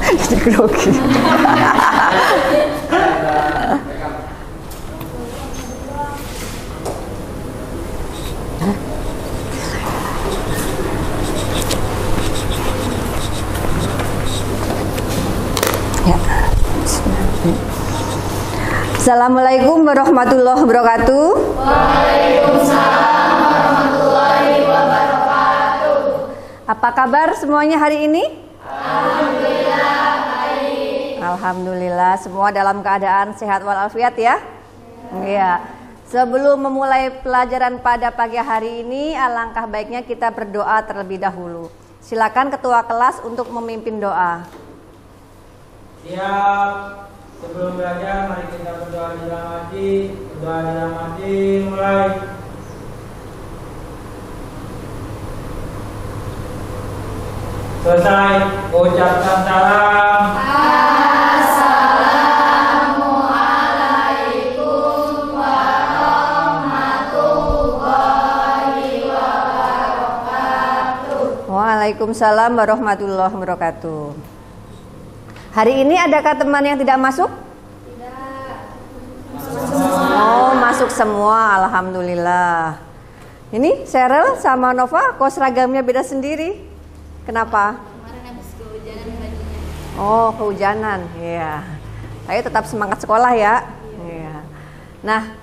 Jadi grogi. Assalamualaikum warahmatullahi wabarakatuh. Waalaikumsalam warahmatullahi wabarakatuh. Apa kabar semuanya hari ini? Alhamdulillah baik. Alhamdulillah semua dalam keadaan sehat walafiat ya. Iya. Sebelum memulai pelajaran pada pagi hari ini, alangkah baiknya kita berdoa terlebih dahulu. Silakan ketua kelas untuk memimpin doa. Siap. Sebelum belajar, mari kita berdoa di dalam hati. Berdoa di dalam hati, mulai. Selesai, ucapkan salam. Assalamualaikum warahmatullahi wabarakatuh. Waalaikumsalam warahmatullahi wabarakatuh. Hari ini adakah teman yang tidak masuk? Tidak. Oh, masuk semua, alhamdulillah. Ini Cheryl sama Nova kok seragamnya beda sendiri. Kenapa? Kemarin habis kehujanan bajunya. Oh, kehujanan. Iya. Tapi tetap semangat sekolah ya. Iya. Nah,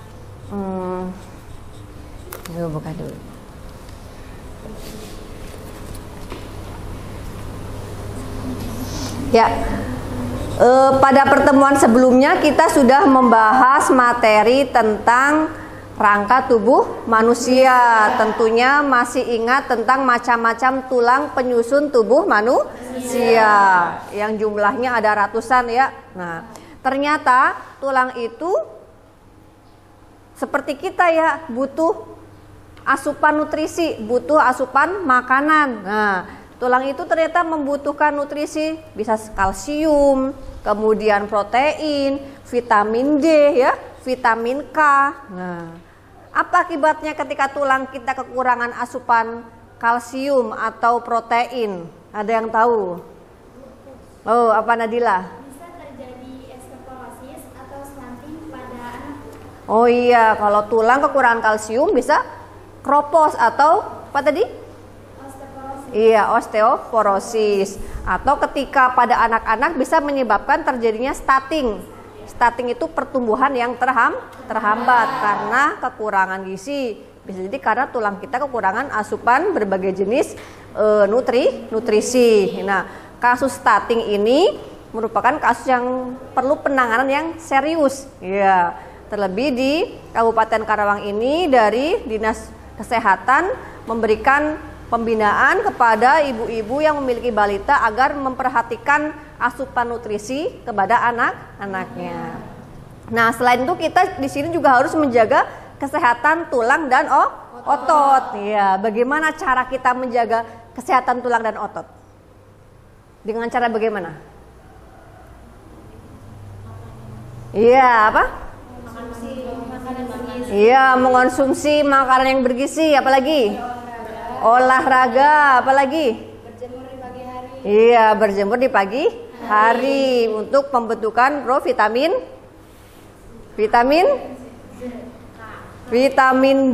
yuk buka dulu. Ya. Pada pertemuan sebelumnya kita sudah membahas materi tentang rangka tubuh manusia. Tentunya masih ingat tentang macam-macam tulang penyusun tubuh manusia yang jumlahnya ada ratusan ya. Nah, ternyata tulang itu seperti kita ya, butuh asupan nutrisi, butuh asupan makanan. Nah, tulang itu ternyata membutuhkan nutrisi, bisa kalsium, kemudian protein, vitamin D ya, vitamin K. Nah, apa akibatnya ketika tulang kita kekurangan asupan kalsium atau protein? Ada yang tahu? Oh, apa Nadila? Bisa terjadi osteoporosis atau stunting pada anak. Oh iya, kalau tulang kekurangan kalsium bisa kropos atau apa tadi? Iya, osteoporosis. Atau ketika pada anak-anak bisa menyebabkan terjadinya stunting. Stunting itu pertumbuhan yang terhambat karena kekurangan gizi. Bisa jadi karena tulang kita kekurangan asupan berbagai jenis nutrisi. Nah, kasus stunting ini merupakan kasus yang perlu penanganan yang serius. Iya, terlebih di Kabupaten Karawang ini dari Dinas Kesehatan memberikan pembinaan kepada ibu-ibu yang memiliki balita agar memperhatikan asupan nutrisi kepada anak-anaknya. Nah, selain itu kita di sini juga harus menjaga kesehatan tulang dan otot. Ya, bagaimana cara kita menjaga kesehatan tulang dan otot? Dengan cara bagaimana? Iya, apa? Iya, mengonsumsi makanan yang bergizi, apalagi? Olahraga, apalagi? Berjemur di pagi hari. Iya, berjemur di pagi hari untuk pembentukan vitamin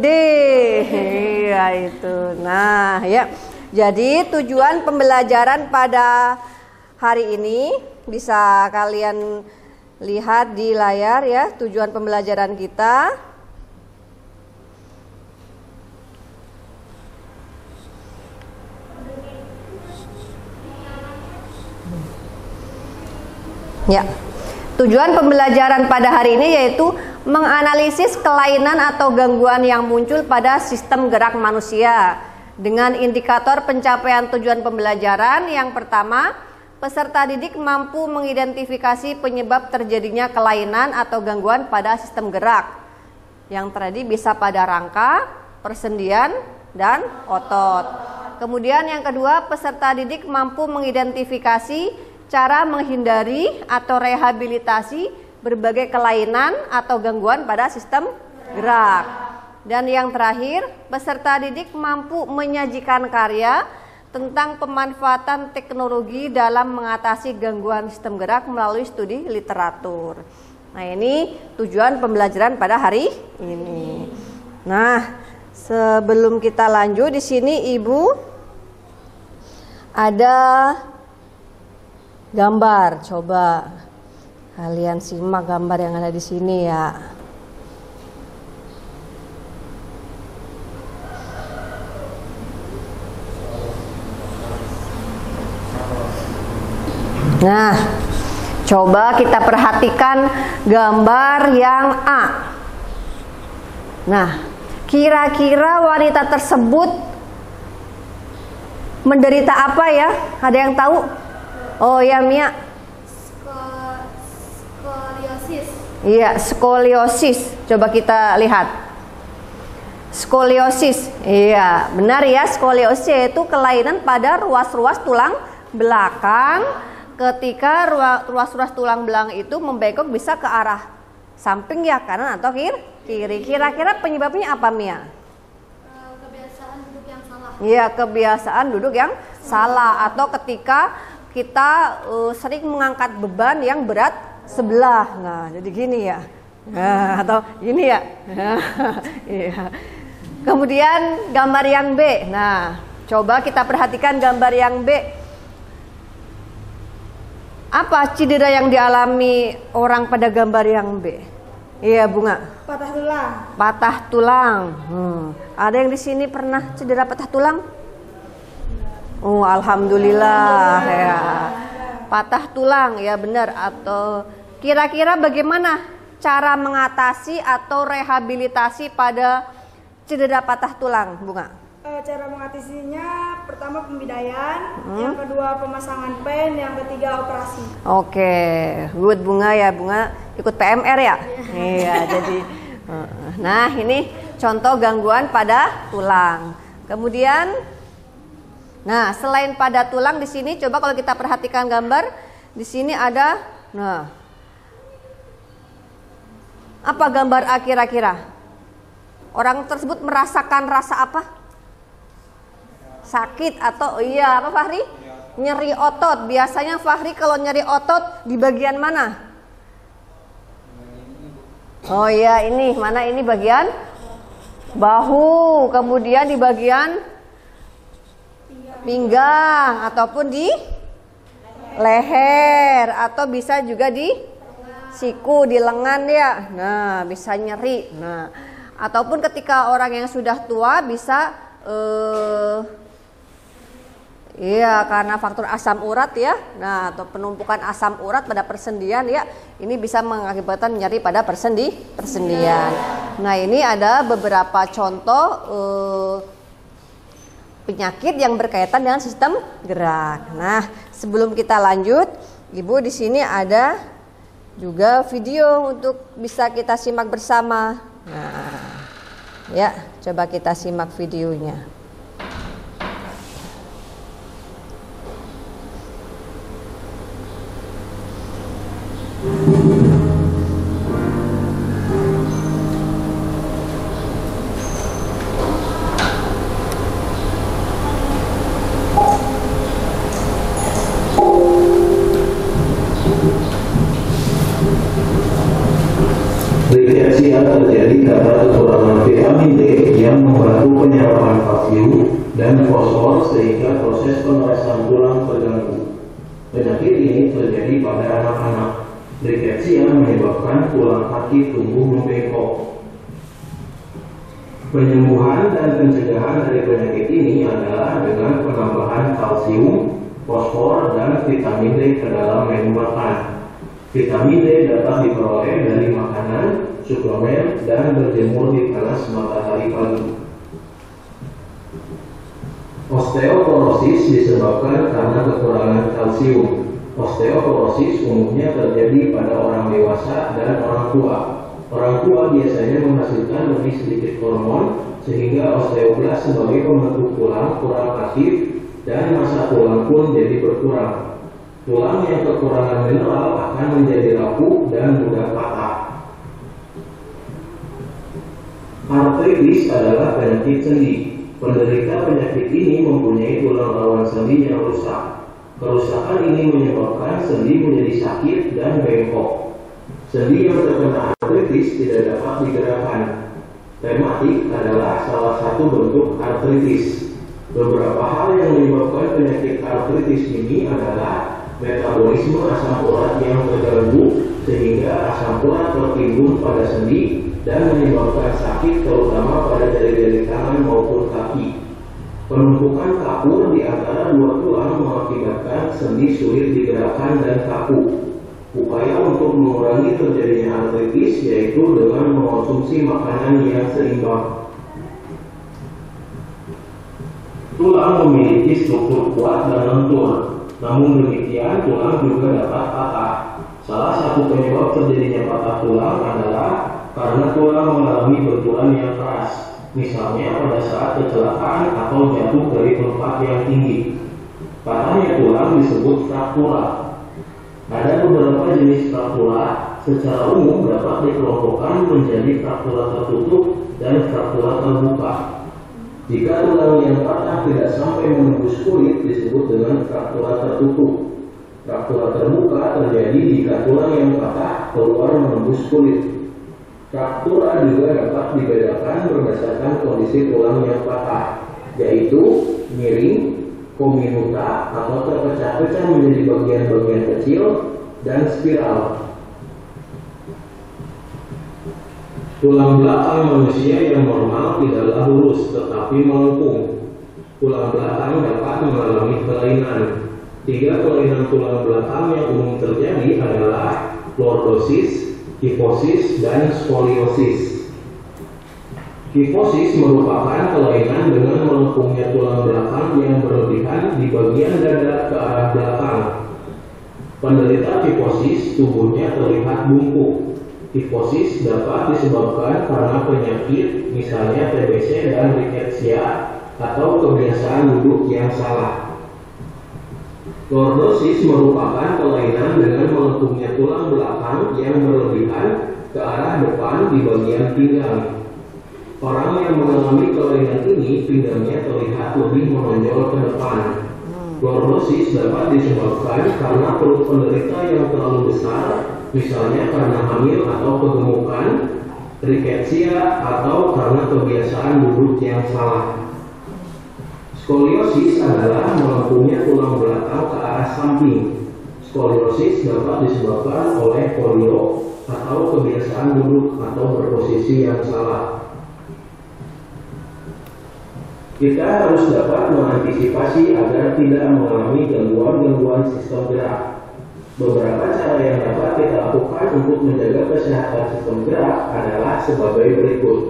D. Iya itu. Nah, ya. Jadi tujuan pembelajaran pada hari ini bisa kalian lihat di layar ya, tujuan pembelajaran kita. Ya, tujuan pembelajaran pada hari ini yaitu menganalisis kelainan atau gangguan yang muncul pada sistem gerak manusia dengan indikator pencapaian tujuan pembelajaran. Yang pertama, peserta didik mampu mengidentifikasi penyebab terjadinya kelainan atau gangguan pada sistem gerak yang tadi bisa pada rangka, persendian, dan otot. Kemudian yang kedua, peserta didik mampu mengidentifikasi cara menghindari atau rehabilitasi berbagai kelainan atau gangguan pada sistem gerak. Dan yang terakhir, peserta didik mampu menyajikan karya tentang pemanfaatan teknologi dalam mengatasi gangguan sistem gerak melalui studi literatur. Nah, ini tujuan pembelajaran pada hari ini. Nah, sebelum kita lanjut, di sini Ibu ada gambar. Coba kalian simak gambar yang ada di sini ya. Nah, coba kita perhatikan gambar yang A. Nah, kira-kira wanita tersebut menderita apa ya? Ada yang tahu? Oh ya, Mia. Skoliosis. Iya, skoliosis. Coba kita lihat. Skoliosis. Iya, benar ya, skoliosis itu kelainan pada ruas-ruas tulang belakang. Ketika ruas-ruas tulang belakang itu membengkok bisa ke arah samping ya, kanan atau kiri. Kira-kira penyebabnya apa, Mia? Kebiasaan duduk yang salah. Iya, kebiasaan duduk yang salah, atau ketika kita sering mengangkat beban yang berat sebelah. Nah, jadi gini ya. Nah, atau gini ya. Iya. Kemudian gambar yang B. Nah, coba kita perhatikan gambar yang B. Apa cedera yang dialami orang pada gambar yang B? Iya, Bunga. Patah tulang. Patah tulang. Ada yang di sini pernah cedera patah tulang? Oh, alhamdulillah ya. Patah tulang ya, benar. Atau kira-kira bagaimana cara mengatasi atau rehabilitasi pada cedera patah tulang, Bunga? Cara mengatasinya pertama pembidayaan, yang kedua pemasangan pen, yang ketiga operasi. Oke, good Bunga ya. Bunga ikut PMR ya? Iya, jadi nah, ini contoh gangguan pada tulang. Kemudian nah, selain pada tulang di sini coba kalau kita perhatikan gambar, di sini ada apa gambar A kira-kira? Orang tersebut merasakan rasa apa? Sakit atau iya apa, Fahri? Nyeri otot. Biasanya Fahri kalau nyeri otot di bagian mana? Oh iya, ini mana, ini bagian bahu, kemudian di bagian pinggang ataupun di leher, atau bisa juga di siku, di lengan ya. Nah, bisa nyeri. Nah, ataupun ketika orang yang sudah tua bisa iya, karena faktor asam urat ya. Nah, atau penumpukan asam urat pada persendian ya. Ini bisa mengakibatkan nyeri pada persendian. Nah, ini ada beberapa contoh penyakit yang berkaitan dengan sistem gerak. Nah, sebelum kita lanjut, Ibu di sini ada juga video untuk bisa kita simak bersama. Nah, ya, coba kita simak videonya. Dehidrasi terjadi karena kekurangan vitamin D yang membantu penyerapan kalsium dan fosfor sehingga proses pengerasan tulang terganggu. Penyakit ini terjadi pada anak-anak. Dehidrasi menyebabkan tulang kaki tumbuh membengkok. Penyembuhan dan pencegahan dari penyakit ini adalah dengan penambahan kalsium, fosfor, dan vitamin D ke dalam menu makan. Vitamin D dapat diperoleh dari makanan, suplemen, dan berjemur di panas matahari pagi. Osteoporosis disebabkan karena kekurangan kalsium. Osteoporosis umumnya terjadi pada orang dewasa dan orang tua. Orang tua biasanya menghasilkan lebih sedikit hormon sehingga osteoblas sebagai pembentuk tulang kurang aktif dan massa tulang pun jadi berkurang. Tulang yang kekurangan mineral akan menjadi rapuh dan mudah patah. Artritis adalah penyakit sendi. Penderita penyakit ini mempunyai tulang rawan sendi yang rusak. Kerusakan ini menyebabkan sendi menjadi sakit dan bengkok. Sendi yang terkena artritis tidak dapat digerakkan. Rematik adalah salah satu bentuk artritis. Beberapa hal yang menyebabkan penyakit artritis ini adalah metabolisme asam urat yang terganggu sehingga asam urat tertimbun pada sendi dan menyebabkan sakit terutama pada jari-jari tangan maupun kaki. Penumpukan kapur di antara dua tulang mengakibatkan sendi sulit digerakkan dan kaku. Upaya untuk mengurangi terjadinya artritis yaitu dengan mengonsumsi makanan yang seimbang. Tulang memiliki struktur kuat dan lentur, namun demikian tulang juga dapat patah. Salah satu penyebab terjadinya patah tulang adalah karena tulang mengalami benturan yang keras, misalnya pada saat kecelakaan atau jatuh dari tempat yang tinggi. Patahnya tulang disebut fraktura. Ada beberapa jenis fraktura, secara umum dapat dikelompokkan menjadi fraktura tertutup dan fraktura terbuka. Jika tulang yang patah tidak sampai menembus kulit disebut dengan fraktura tertutup. Fraktura terbuka terjadi jika tulang yang patah keluar menembus kulit. Fraktura juga dapat dibedakan berdasarkan kondisi tulang yang patah, yaitu miring, kominuta atau terpecah-pecah menjadi bagian-bagian kecil, dan spiral. Tulang belakang manusia yang normal tidaklah lurus tetapi melengkung. Tulang belakang dapat mengalami kelainan. 3 kelainan tulang belakang yang umum terjadi adalah lordosis, kifosis, dan skoliosis. Kifosis merupakan kelainan dengan melengkungnya tulang belakang yang berlebihan di bagian dada ke arah belakang. Penderita kifosis tubuhnya terlihat bungkuk. Kifosis dapat disebabkan karena penyakit misalnya TBC dan rickettsia atau kebiasaan duduk yang salah. Lordosis merupakan kelainan dengan melengkungnya tulang belakang yang berlebihan ke arah depan di bagian pinggang. Orang yang mengalami kelainan ini pinggangnya terlihat lebih menonjol ke depan. Lordosis dapat disebabkan karena perut penderita yang terlalu besar, misalnya karena hamil atau kegemukan, rickettsia, atau karena kebiasaan duduk yang salah. Skoliosis adalah melengkungnya tulang belakang ke arah samping. Skoliosis dapat disebabkan oleh polio atau kebiasaan duduk atau berposisi yang salah. Kita harus dapat mengantisipasi agar tidak mengalami gangguan-gangguan sistem gerak. Beberapa cara yang dapat kita lakukan untuk menjaga kesehatan sistem gerak adalah sebagai berikut.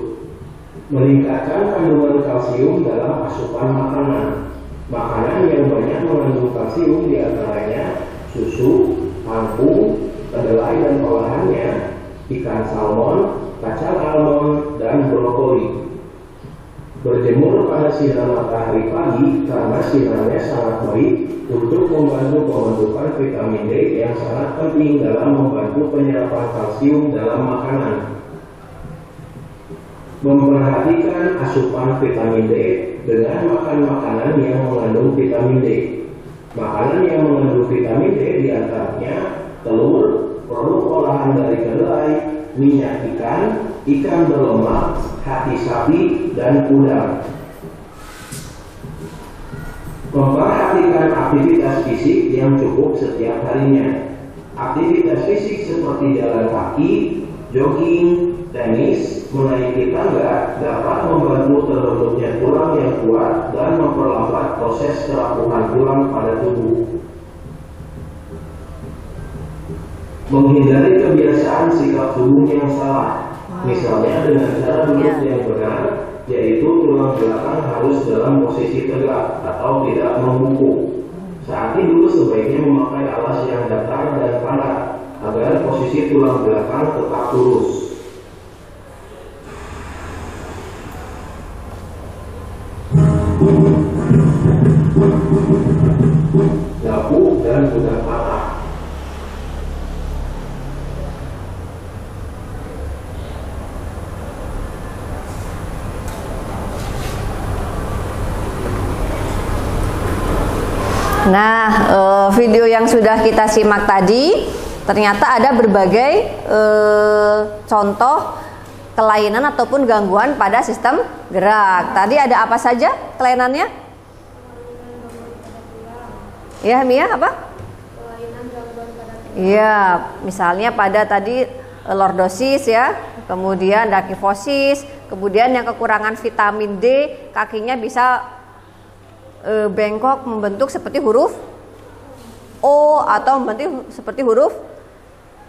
Meningkatkan kandungan kalsium dalam asupan makanan. Makanan yang banyak mengandung kalsium diantaranya susu, kangkung, kedelai dan olahannya, ikan salmon, kacang almond, dan brokoli. Berjemur pada sinar matahari pagi karena sinarnya sangat baik untuk membantu pembentukan vitamin D yang sangat penting dalam membantu penyerapan kalsium dalam makanan. Memperhatikan asupan vitamin D dengan makan makanan yang mengandung vitamin D. Makanan yang mengandung vitamin D diantaranya telur, produk olahan dari kedelai, minyak ikan, ikan berlemak, hati sapi, dan udang. Memperhatikan aktivitas fisik yang cukup setiap harinya. Aktivitas fisik seperti jalan kaki, jogging, tenis, menaiki tangga dapat membantu terbentuknya tulang yang kuat dan memperlambat proses kerapuhan tulang pada tubuh. Menghindari kebiasaan sikap tubuh yang salah, misalnya dengan cara duduk yang benar, yaitu tulang belakang harus dalam posisi tegak atau tidak membungkuk. Saat tidur sebaiknya memakai alas yang datar dan padat agar posisi tulang belakang tetap lurus. Gapuk dan mudah patah. Nah, video yang sudah kita simak tadi ternyata ada berbagai contoh kelainan ataupun gangguan pada sistem gerak. Tadi ada apa saja kelainannya? Ya, Mia, apa? Iya, misalnya pada tadi lordosis ya, kemudian dakifosis, kemudian yang kekurangan vitamin D, kakinya bisa bengkok membentuk seperti huruf O atau membentuk seperti huruf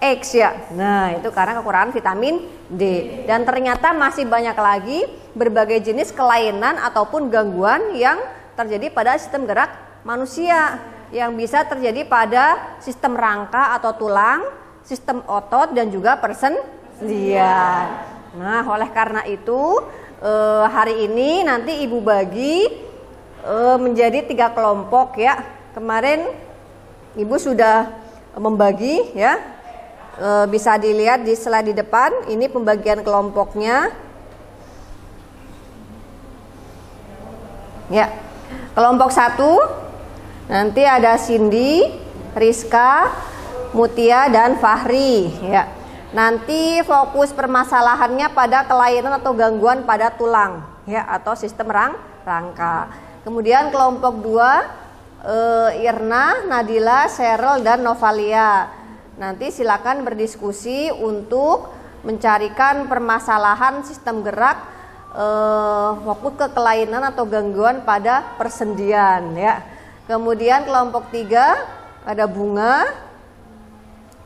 X ya. Nah, itu karena kekurangan vitamin D. Dan ternyata masih banyak lagi berbagai jenis kelainan ataupun gangguan yang terjadi pada sistem gerak manusia, yang bisa terjadi pada sistem rangka atau tulang, sistem otot, dan juga persendian. Nah, oleh karena itu hari ini nanti Ibu bagi menjadi 3 kelompok ya. Kemarin Ibu sudah membagi ya, bisa dilihat di slide di depan. Ini pembagian kelompoknya ya. Kelompok 1 nanti ada Cindy, Rizka, Mutia, dan Fahri ya. Nanti fokus permasalahannya pada kelainan atau gangguan pada tulang ya, atau sistem rangka. Kemudian kelompok 2 Irna, Nadila, Cheryl, dan Novalia. Nanti silakan berdiskusi untuk mencarikan permasalahan sistem gerak, fokus ke kelainan atau gangguan pada persendian ya. Kemudian kelompok 3 ada Bunga,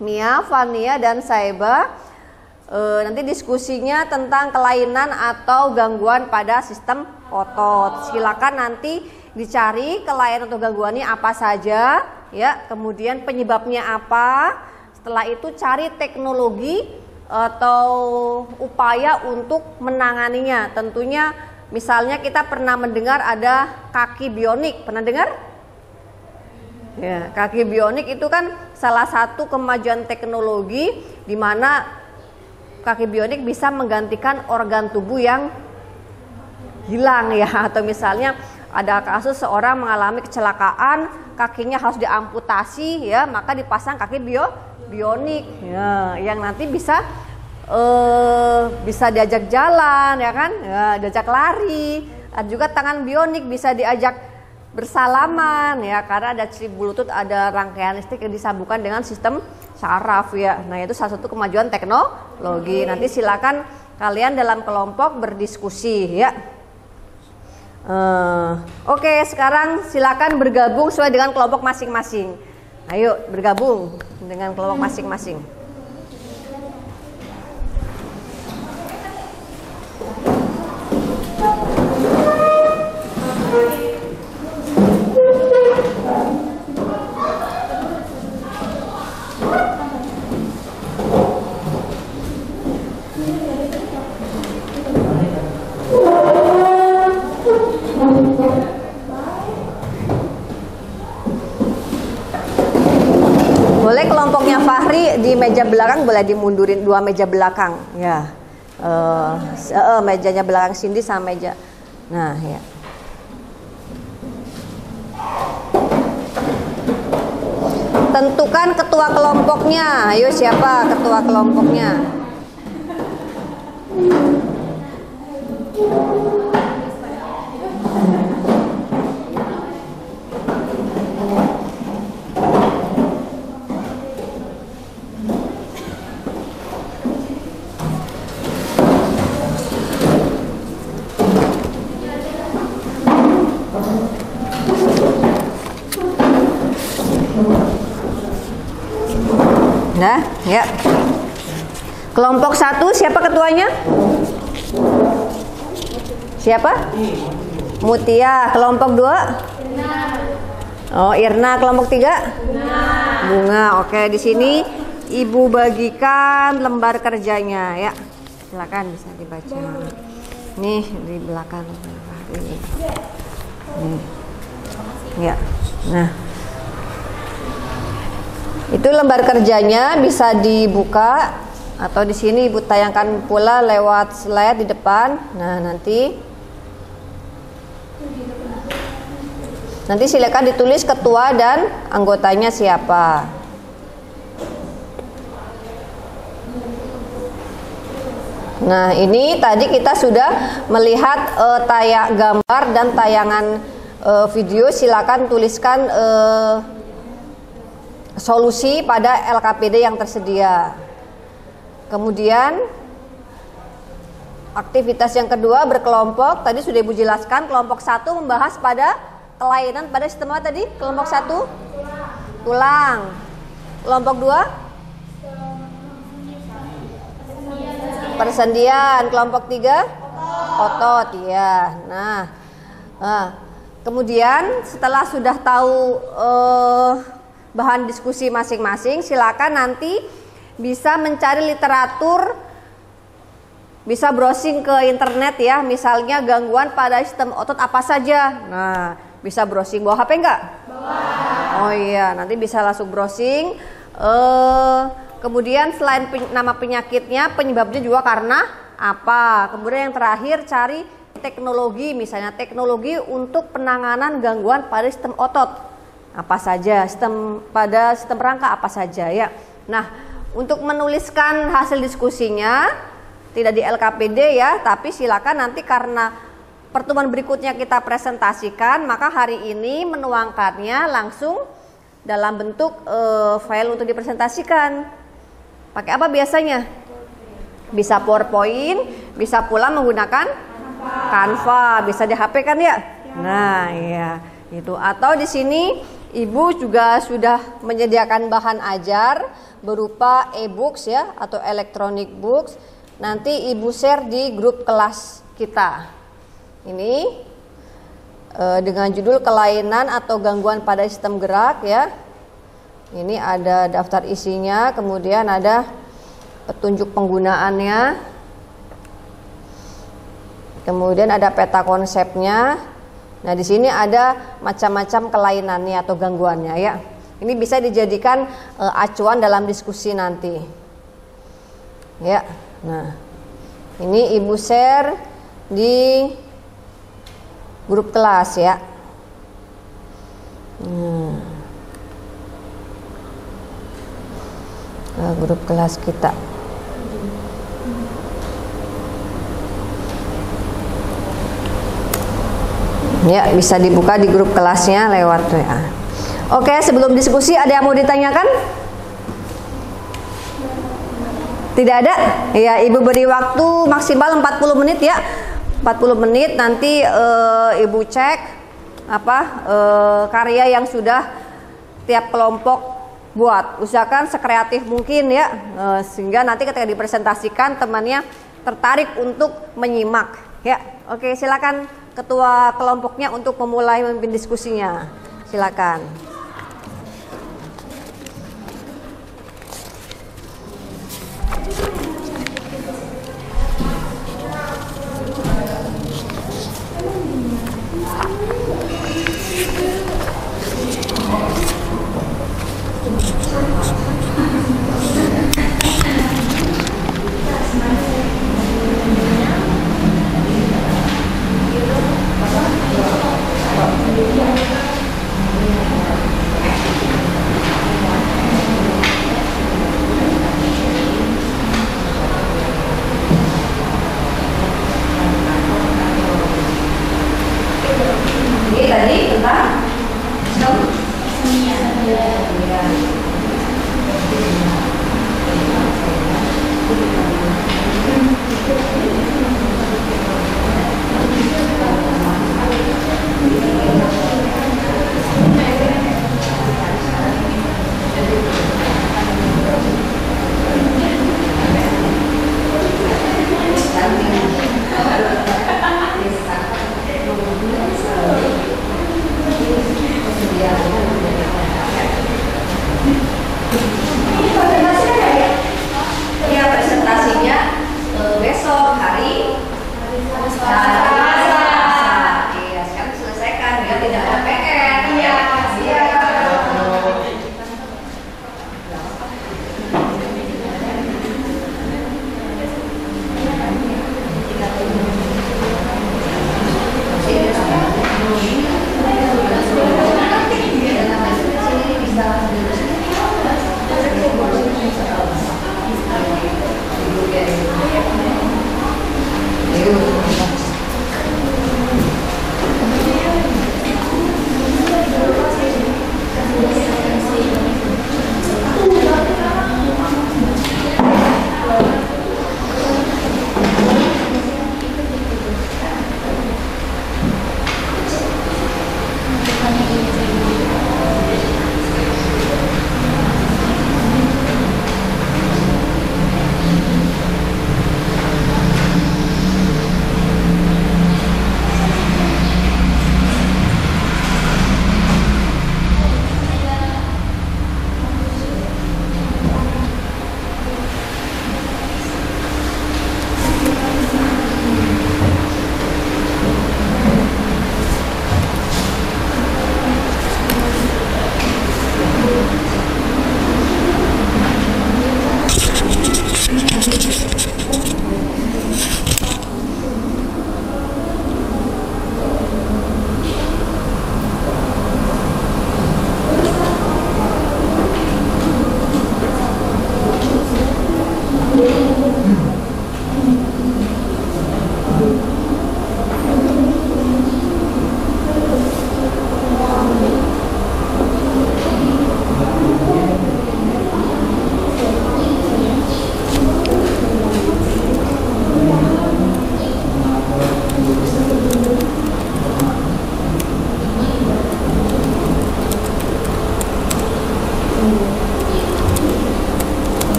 Mia, Fania, dan Saiba. Nanti diskusinya tentang kelainan atau gangguan pada sistem otot. Silakan nanti dicari kelainan atau gangguannya apa saja ya, kemudian penyebabnya apa. Setelah itu cari teknologi atau upaya untuk menanganinya. Tentunya misalnya kita pernah mendengar ada kaki bionik, pernah dengar? Ya, kaki bionik itu kan salah satu kemajuan teknologi di mana kaki bionik bisa menggantikan organ tubuh yang hilang ya. Atau misalnya ada kasus seorang mengalami kecelakaan, kakinya harus diamputasi ya, maka dipasang kaki bionik ya, yang nanti bisa diajak jalan ya kan, ya, diajak lari. Ada juga tangan bionik bisa diajak bersalaman ya, karena ada chip Bluetooth, ada rangkaian listrik yang disambungkan dengan sistem saraf ya. Nah, itu salah satu kemajuan teknologi. Nanti silakan kalian dalam kelompok berdiskusi ya. Oke, sekarang silakan bergabung sesuai dengan kelompok masing-masing. Ayo bergabung dengan kelompok masing-masing. Boleh kelompoknya Fahri di meja belakang boleh dimundurin 2 meja belakang ya. Mejanya belakang Cindy sama meja. Nah ya. Tentukan ketua kelompoknya. Ayo, siapa ketua kelompoknya? Nah, ya. Kelompok 1 siapa ketuanya? Siapa? Mutia. Kelompok 2? Oh, Irna. Kelompok 3? Bunga. Oke, di sini Ibu bagikan lembar kerjanya ya. Silakan bisa dibaca. Nih di belakang. Nih. Ya. Nah. Itu lembar kerjanya bisa dibuka atau di sini Ibu tayangkan pula lewat slide di depan. Nah, nanti Nanti silakan ditulis ketua dan anggotanya siapa. Nah, ini tadi kita sudah melihat gambar dan tayangan video. Silakan tuliskan solusi pada LKPD yang tersedia. Kemudian aktivitas yang kedua berkelompok. Tadi sudah Ibu jelaskan. Kelompok 1 membahas pada kelainan pada sistem apa tadi? Kelompok 1 tulang. Kelompok 2 persendian. Kelompok 3 otot, ya. Nah, kemudian setelah sudah tahu bahan diskusi masing-masing, silakan nanti bisa mencari literatur, bisa browsing ke internet ya. Misalnya gangguan pada sistem otot apa saja. Nah, bisa browsing. Bawa HP enggak? Bawa. Oh iya, nanti bisa langsung browsing. Kemudian selain nama penyakitnya, penyebabnya juga karena apa. Kemudian yang terakhir cari teknologi, misalnya teknologi untuk penanganan gangguan pada sistem otot apa saja, pada sistem rangka apa saja ya. Nah, untuk menuliskan hasil diskusinya tidak di LKPD ya, tapi silakan nanti karena pertemuan berikutnya kita presentasikan, maka hari ini menuangkannya langsung dalam bentuk file untuk dipresentasikan. Pakai apa biasanya? Bisa PowerPoint, bisa pula menggunakan Canva, bisa di HP kan ya? Nah, iya, itu. Atau di sini Ibu juga sudah menyediakan bahan ajar berupa e-books ya atau electronic books. Nanti Ibu share di grup kelas kita. Ini dengan judul kelainan atau gangguan pada sistem gerak ya. Ini ada daftar isinya, kemudian ada petunjuk penggunaannya, kemudian ada peta konsepnya. Nah, di sini ada macam-macam kelainannya atau gangguannya ya. Ini bisa dijadikan acuan dalam diskusi nanti. Ya. Nah, ini Ibu share di grup kelas ya. Grup kelas kita. Ya, bisa dibuka di grup kelasnya lewat WA. Oke, sebelum diskusi ada yang mau ditanyakan? Tidak ada? Ya, Ibu beri waktu maksimal 40 menit ya. 40 menit nanti Ibu cek karya yang sudah tiap kelompok buat. Usahakan sekreatif mungkin ya, sehingga nanti ketika dipresentasikan temannya tertarik untuk menyimak ya. Oke, silakan ketua kelompoknya untuk memulai memimpin diskusinya. Silakan.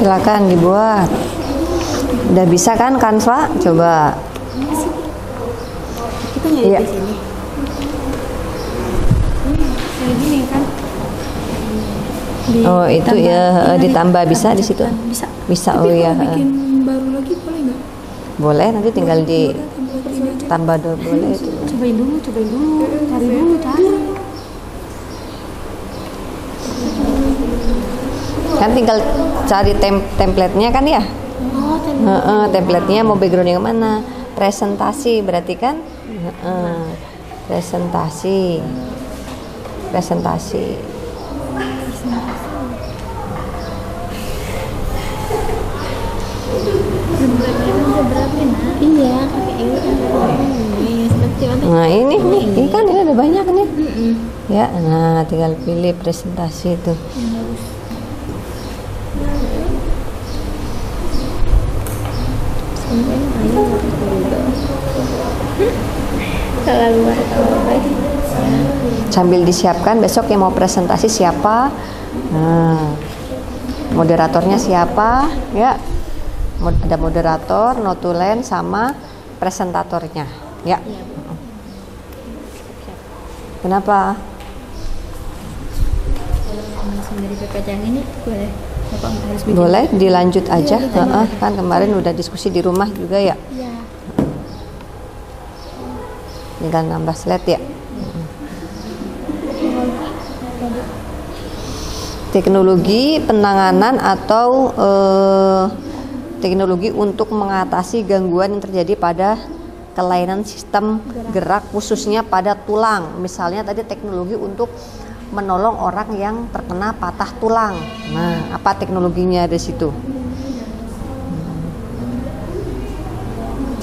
silakan dibuat. Udah bisa kan Kanswa? Coba. Kita nggak Iya. di sini. Kayak gini kan. Oh itu ya ditambah bisa di situ. Bisa. Bisa. Tapi Oh ya. kalau bikin baru lagi boleh nggak? Boleh nanti tinggal di Tambah ini aja. tambah boleh itu. Cobain dulu, cari dulu cara. Kan tinggal cari template-nya kan ya. Oh, template. Template-nya mau background yang mana? Presentasi berarti kan? Presentasi. Iya, pakai ini seperti apa? Nah ini kan ini ada banyak nih. Ya, nah tinggal pilih presentasi itu. Sambil disiapkan besok yang mau presentasi siapa, nah, moderatornya siapa, ya, ada moderator, notulen sama presentatornya, ya. Kenapa? Langsung dari PPT yang ini boleh. Bapak nggak harus bikin. Boleh dilanjut aja, Iya, kita kan kemarin udah diskusi di rumah juga ya, Iya. tinggal nambah slide ya. Teknologi penanganan atau teknologi untuk mengatasi gangguan yang terjadi pada kelainan sistem gerak khususnya pada tulang. Misalnya tadi teknologi untuk menolong orang yang terkena patah tulang. Nah, apa teknologinya di situ?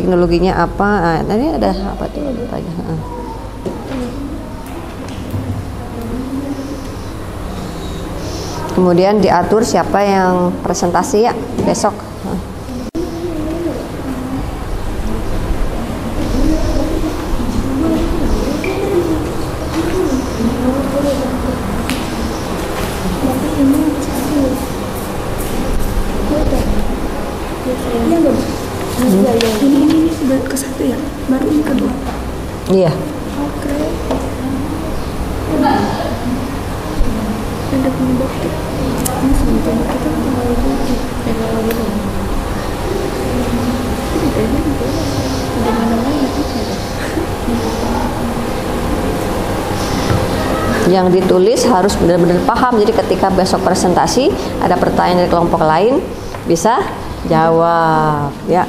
Teknologinya apa? Nah, tadi ada apa tuh? Tanya. Kemudian diatur siapa yang presentasi ya besok. Ini sudah ke satu ya, baru ini kedua. Iya. Oke. Ada penyebab tuh. Ini sebetulnya kita tinggal itu teknologi dong. Ini juga di mana-mana bisa. Yang ditulis harus benar-benar paham. Jadi ketika besok presentasi ada pertanyaan dari kelompok lain bisa jawab ya.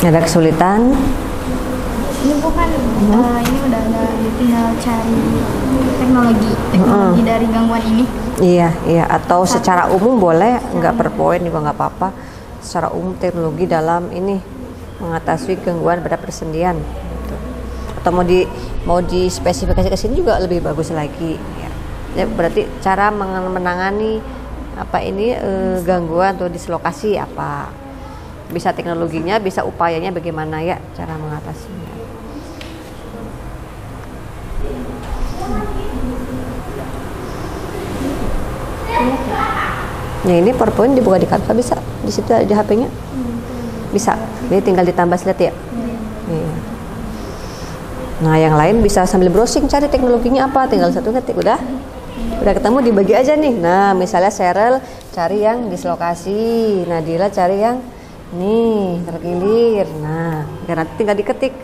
Ada kesulitan? Ini bukan, ini udah ada, tinggal cari teknologi dari gangguan ini. Iya, atau secara umum boleh, nggak per poin juga nggak apa-apa. Secara umum teknologi dalam ini mengatasi gangguan pada persendian. Gitu. Atau mau dispesifikasi ke sini juga lebih bagus lagi. Ya, berarti cara menangani apa ini gangguan atau dislokasi apa? Bisa teknologinya, bisa upayanya bagaimana ya cara mengatasinya. Ya ini PowerPoint dibuka di Canva bisa, di situ di HP-nya bisa. Jadi tinggal ditambah slide ya. Iya. Nah yang lain bisa sambil browsing cari teknologinya apa, tinggal satu ketik udah ketemu dibagi aja nih. Nah misalnya Cheryl cari yang dislokasi, Nadila cari yang nih tergilir. Nah biar nanti tinggal diketik.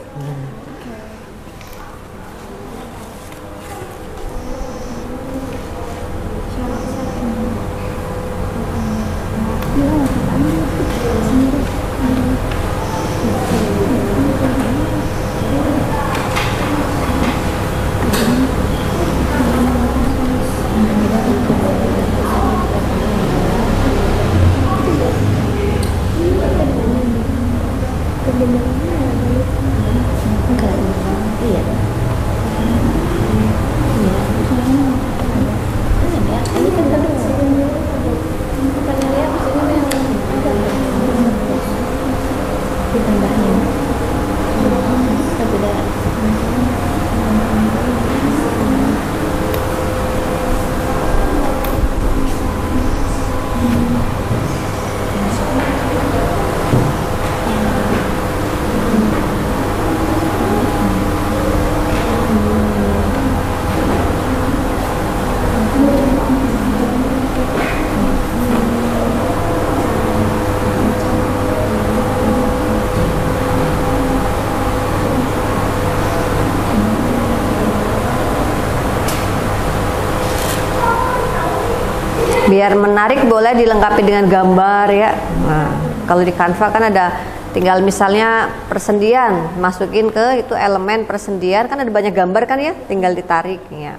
Biar menarik boleh dilengkapi dengan gambar ya. Nah, kalau di Canva kan ada tinggal misalnya persendian, masukin ke itu elemen persendian kan ada banyak gambar kan ya, tinggal ditarik ya.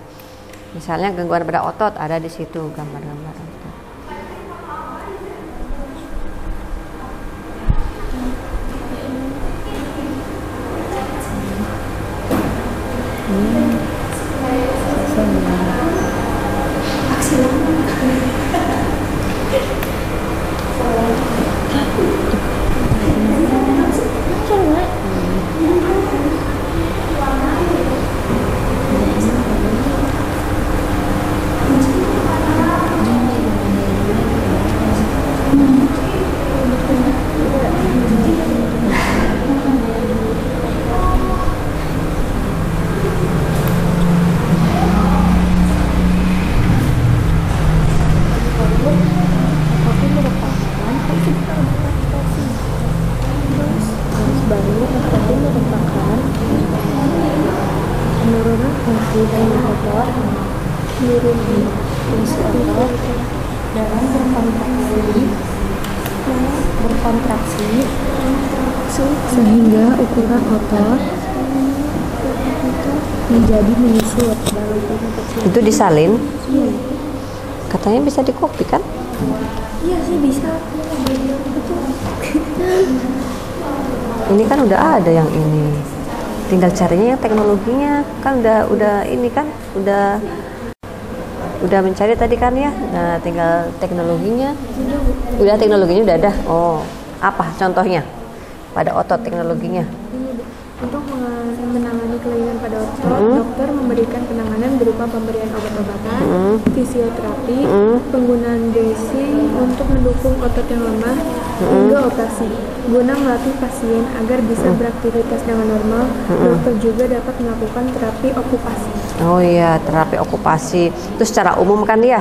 Misalnya gangguan pada otot ada di situ gambar-gambar. Berkontraksi sehingga ukuran otot menjadi menyusut dalam tubuh kecil. Itu disalin? Katanya bisa dikopi kan? Iya sih bisa. Ini kan udah ada yang ini. Tinggal carinya yang teknologinya kan udah ini kan udah mencari tadi kan ya. Nah, tinggal teknologinya. Udah teknologinya udah ada. Oh, apa contohnya? Pada otot teknologinya. Untuk menangani kelainan pada otot, dokter memberikan penanganan berupa pemberian obat-obatan, fisioterapi, penggunaan dressing untuk mendukung otot yang lemah, hingga operasi. Guna melatih pasien agar bisa beraktivitas dengan normal, dokter juga dapat melakukan terapi okupasi. Oh iya, terapi okupasi. Itu secara umum kan ya?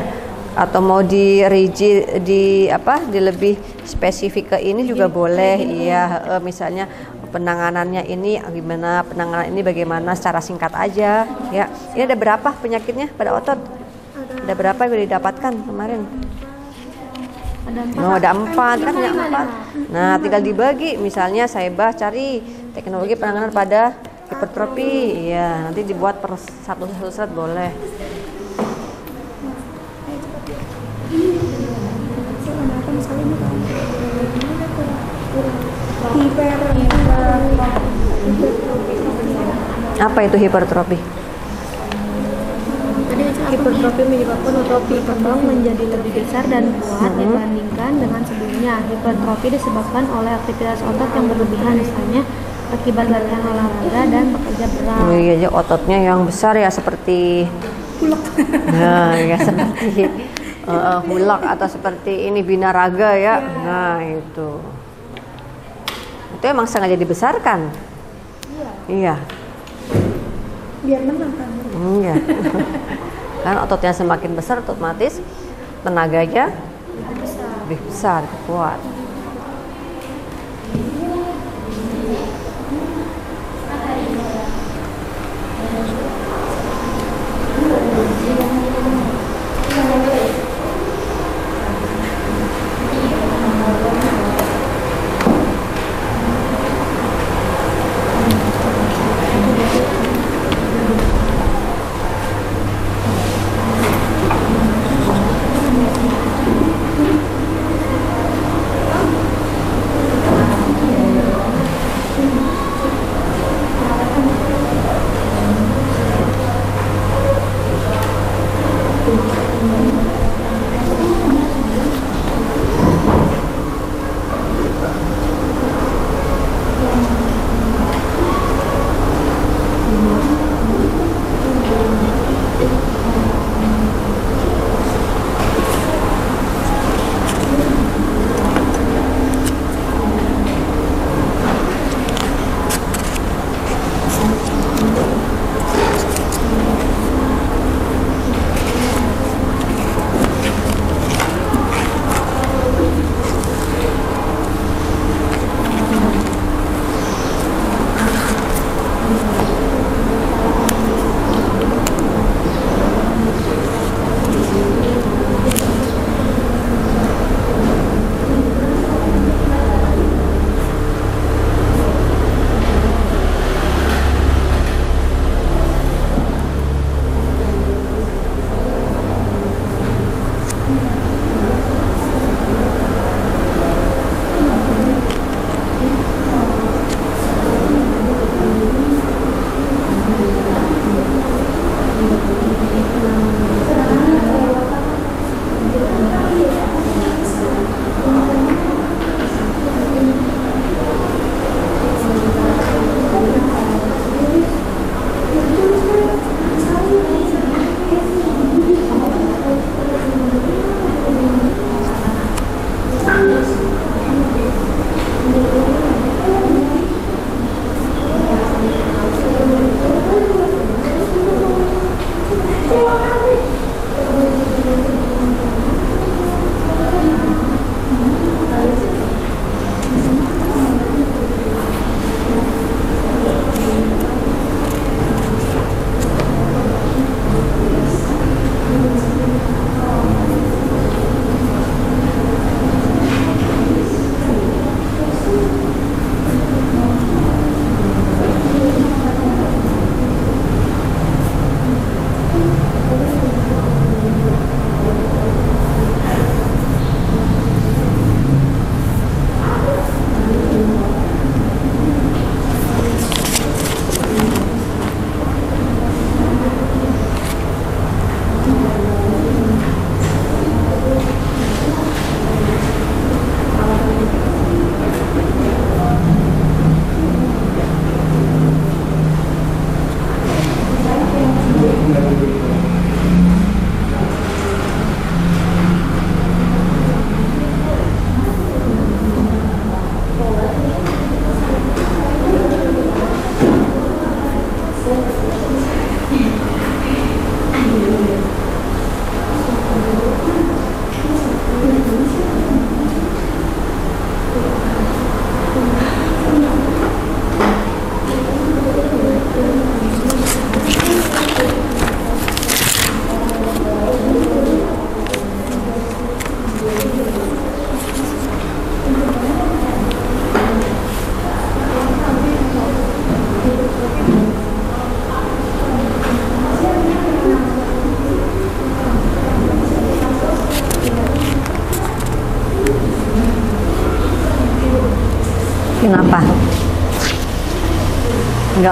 Atau mau di rigid di lebih spesifik ke ini juga boleh. Iya, misalnya penanganannya ini gimana, penanganan ini bagaimana secara singkat aja ya. Ini ada berapa penyakitnya pada otot? Ada berapa yang udah didapatkan kemarin? Ada 4 kan ya, 4. Nah, tinggal dibagi. Misalnya Saibah cari teknologi penanganan pada hipertrofi. Iya, nanti dibuat per satu slide boleh. Apa itu hipertrofi? Hipertrofi menyebabkan otot berkembang menjadi lebih besar dan kuat dibandingkan dengan sebelumnya. Hipertrofi disebabkan oleh aktivitas otot yang berlebihan, misalnya akibat latihan olahraga dan bekerja berat. Oh iya, jadi ototnya yang besar ya, seperti hulak. Nah, ya seperti hulak atau seperti ini binaraga ya. Nah, itu emang sengaja dibesarkan. Iya. Biar menang kan. Iya. Kan ototnya semakin besar otomatis tenaganya lebih besar, kuat.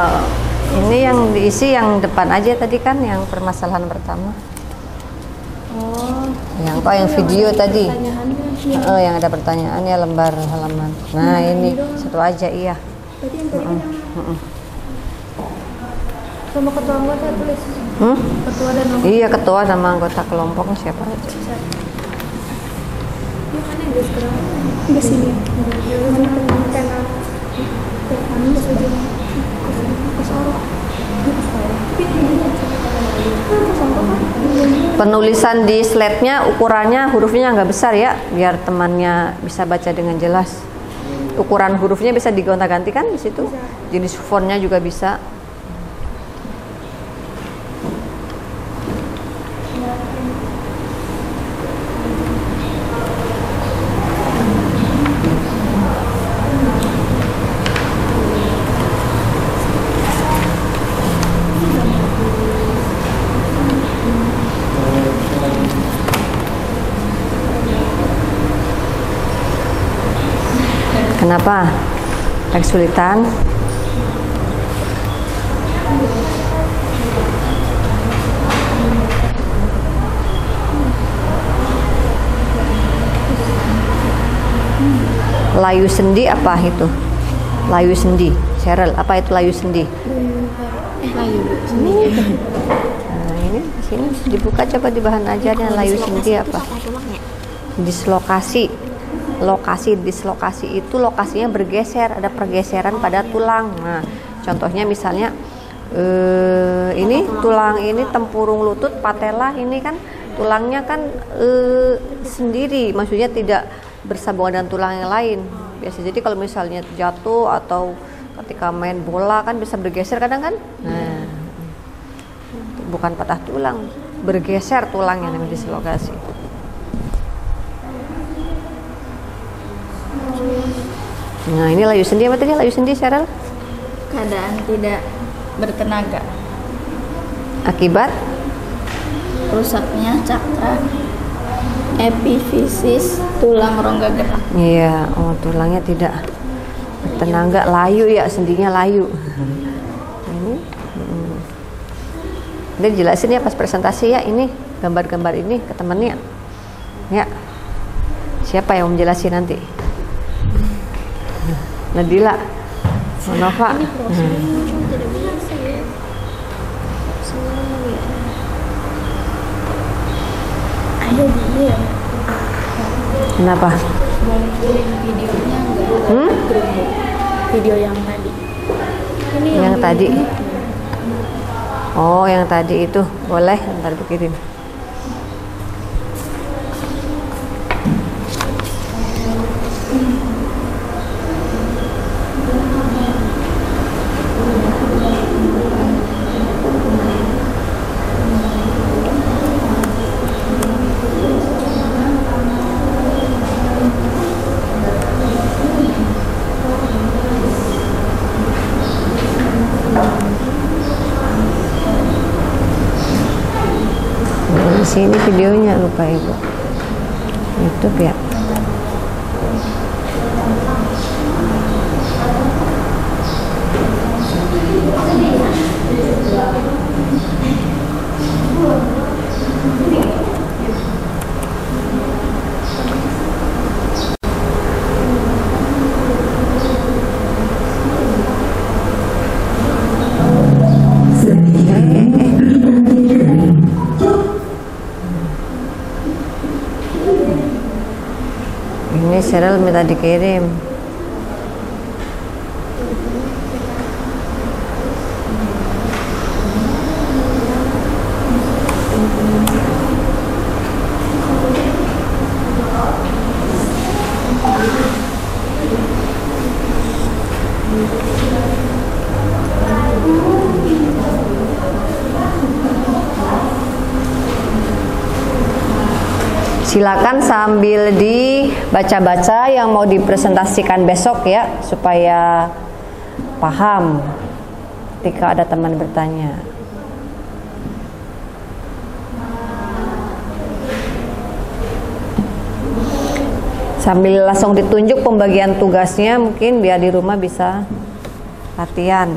Ya, ini yang diisi yang depan aja tadi kan, yang permasalahan pertama. Oh, Yang yang video tadi. pertanyaannya. Yang ada pertanyaannya lembar halaman. Nah, ini satu aja iya. Berarti yang tadi kan sama ketua anggota tulis. Ketua dan anggota. Iya, ketua sama anggota kelompoknya siapa aja. Yang mana yang sekarang? Di sini. Mana penanganan? Anu saja. Penulisan di slide-nya ukurannya hurufnya nggak besar ya, biar temannya bisa baca dengan jelas. Ukuran hurufnya bisa digonta-ganti kan di situ. Jenis fontnya juga bisa. Kenapa? Kesulitan? Layu sendi apa itu? Layu sendi. Cheryl, apa itu layu sendi? Nah, ini di sini dibuka coba di bahan ajarnya layu sendi apa? Dislokasi. Dislokasi itu lokasinya bergeser, ada pergeseran pada tulang. Nah, contohnya misalnya ini tulang ini tempurung lutut patella ini kan tulangnya kan sendiri, maksudnya tidak bersambungan dengan tulang yang lain. Biasa jadi kalau misalnya jatuh atau ketika main bola kan bisa bergeser kadang kan. Nah, bukan patah tulang, bergeser tulangnya namanya dislokasi. Nah, ini layu sendi apa tadi? Layu sendi, Cheryl? Keadaan tidak bertenaga. Akibat Rusaknya cakra epifisis tulang rongga gerak. iya, tulangnya tidak bertenaga, layu ya, sendinya layu. Ini Nanti jelasin ya pas presentasi ya, ini gambar-gambar ini ke temennya. Ya. Siapa yang mau menjelasin nanti? Nadila, Nova. Ada dia. Kenapa? Videonya enggak. Video yang tadi. Yang tadi. Oh, yang tadi itu boleh, ntar bikin. Sini videonya lupa ibu, YouTube ya. Ini Cheryl minta dikirim. Silakan sambil dibaca-baca yang mau dipresentasikan besok ya, supaya paham ketika ada teman bertanya. Sambil langsung ditunjuk pembagian tugasnya, mungkin biar di rumah bisa latihan.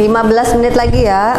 15 menit lagi ya.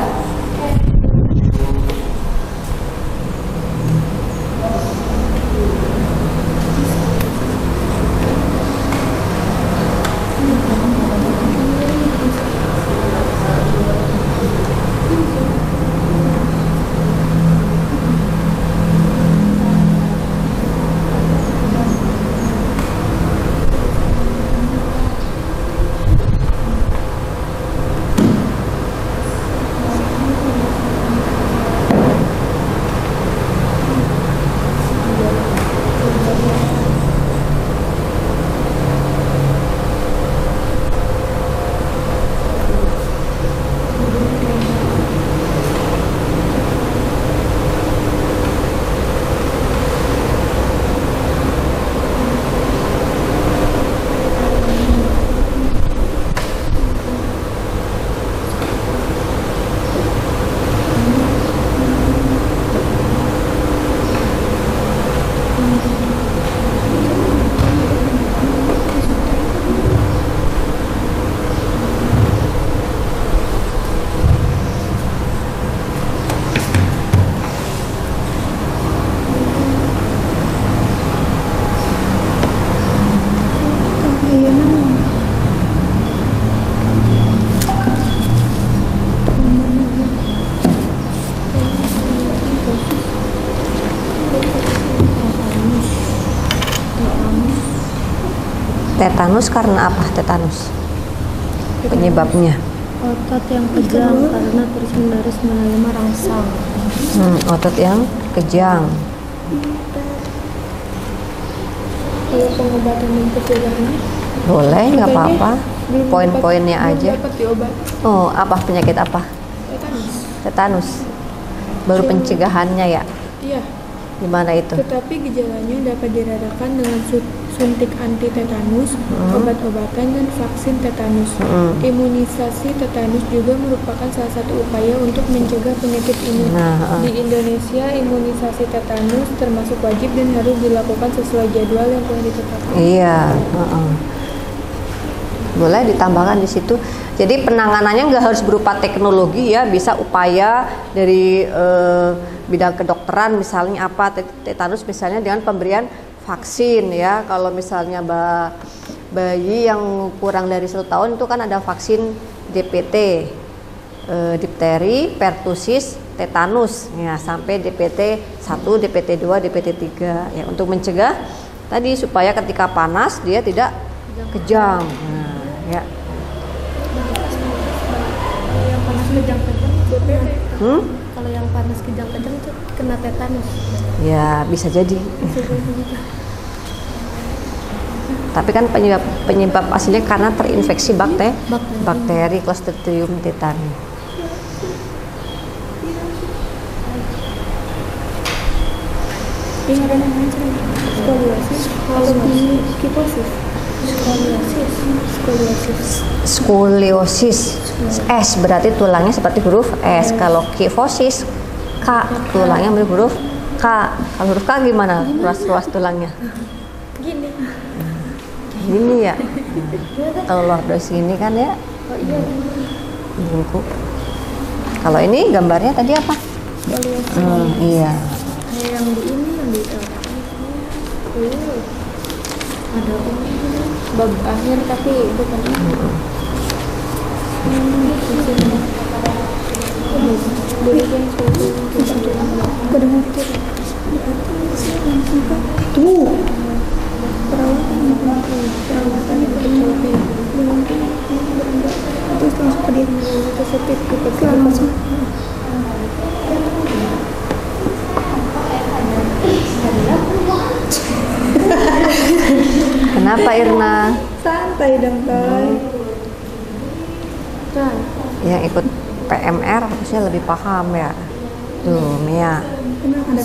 Tetanus karena apa tetanus? Penyebabnya? Otot yang kejang karena terus-menerus menerima rangsang. Otot yang kejang. Kalau pengobatan dan pencegahannya Boleh, nggak apa-apa. Poin-poinnya aja. dapat diobat. Oh, apa penyakit apa? Tetanus. Tetanus. Baru pencegahannya ya? Iya, Gimana itu? tetapi gejalanya dapat diredakan dengan suntik anti tetanus, obat-obatan dan vaksin tetanus. Imunisasi tetanus juga merupakan salah satu upaya untuk mencegah penyakit ini. Nah, Di Indonesia, imunisasi tetanus termasuk wajib dan harus dilakukan sesuai jadwal yang telah ditetapkan. Iya. Boleh ditambahkan di situ. Jadi penanganannya nggak harus berupa teknologi ya, bisa upaya dari bidang kedokteran, misalnya apa tetanus misalnya dengan pemberian vaksin ya. Kalau misalnya bayi yang kurang dari 1 tahun itu kan ada vaksin DPT, difteri, pertusis, tetanus ya, sampai DPT 1, DPT 2, DPT 3 ya, untuk mencegah tadi supaya ketika panas dia tidak kejang. Nah, ya. Yang panas kejang-kejang kalau yang panas kejang-kejang itu kena tetanus. Ya, bisa jadi. Tapi kan penyebab aslinya karena terinfeksi bakteri Clostridium tetani. Ini ada namanya skoliosis, kalau kiposis, Skoliosis. S berarti tulangnya seperti huruf S. Kalau kifosis K, tulangnya berhuruf K. Kalau huruf K gimana? Ruas-ruas tulangnya. Gini ya. Kalau lordosis ini kan ya. Bungkuk. Kalau ini gambarnya tadi apa? Iya. Yang di ini yang di ada bab akhir tapi bukan ini. Kenapa Irna? Santai dong, Toy. Yang ikut PMR harusnya lebih paham ya. Tuh, Mia. Ada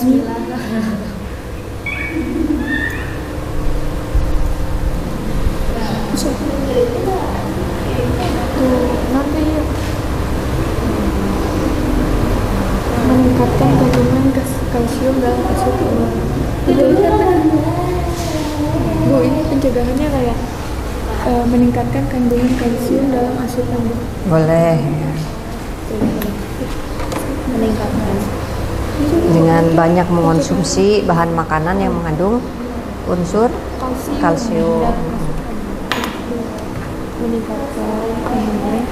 Nanti meningkatkan kandungan kalsium dalam asupan. Bu, ini pencegahannya kayak meningkatkan kandungan kalsium dalam asupan. Boleh. Meningkatkan Dengan banyak mengonsumsi bahan makanan yang mengandung unsur kalsium. Meningkatkan kandungan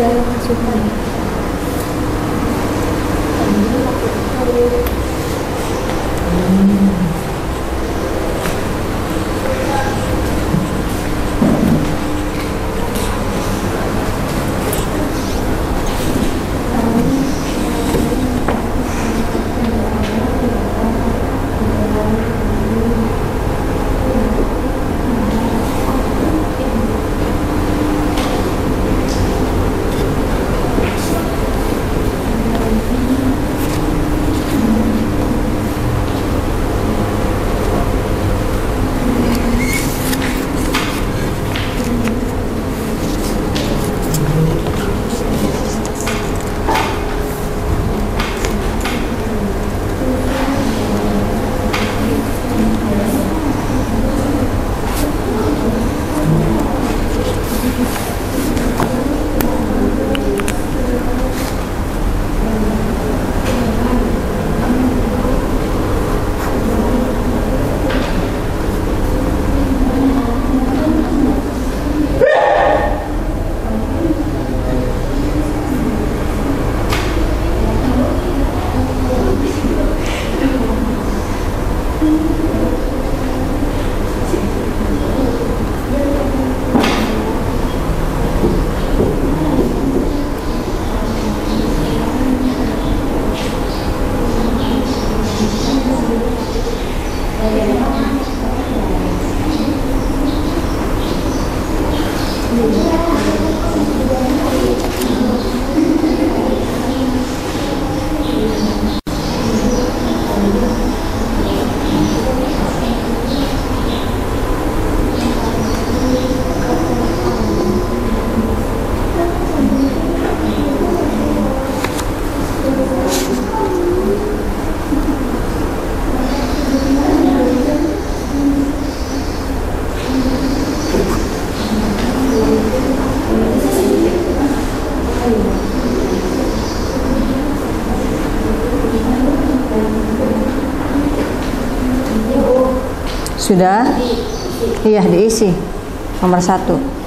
dalam asupan. Sudah? Iya, diisi. Nomor 1.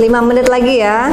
5 menit lagi ya.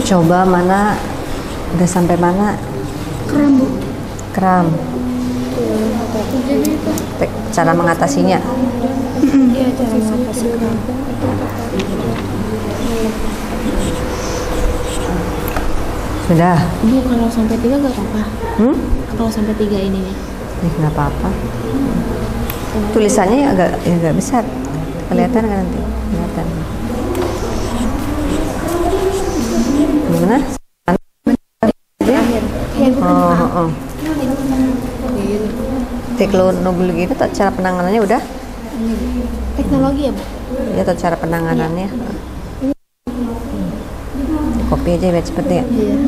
Coba mana udah sampai mana? Kram, Bu. Kram. Cara mengatasinya. Iya, cara mengatasi kram. Sudah. Bu, kalau sampai 3 gak apa-apa. Kalau sampai 3 ininya. Nggak apa-apa. Tulisannya agak besar. Kelihatan kan nanti? Kelihatan. Gimana? Oh. Teknologi itu cara penanganannya udah? Teknologi ya, Bu? Ya, atau cara penanganannya. Kopi aja biar cepet ya. Iya.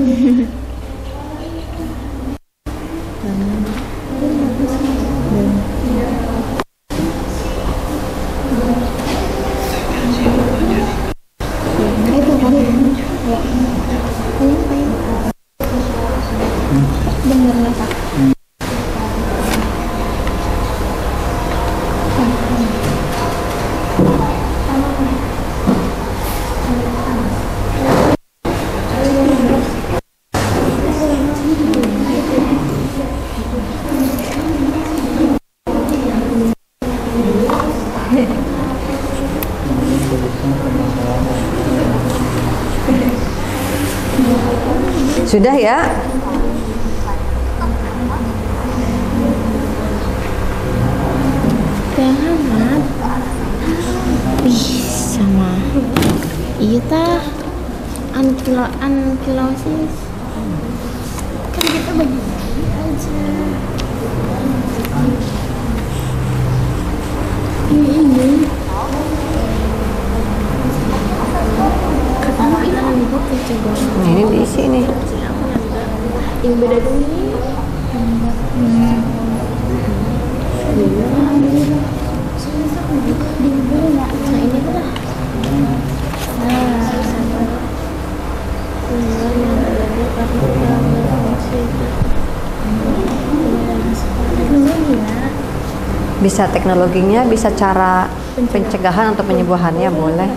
Sudah ya? Jangan. Ih, sama. Iya tah. Ankilosis. Kan kita bagi aja. Ini. Kenapa ini buat coba? Ini diisi nih. Yang beda dulu nih. Nah ini lah. Bisa teknologinya, bisa cara pencegahan atau penyembuhannya boleh.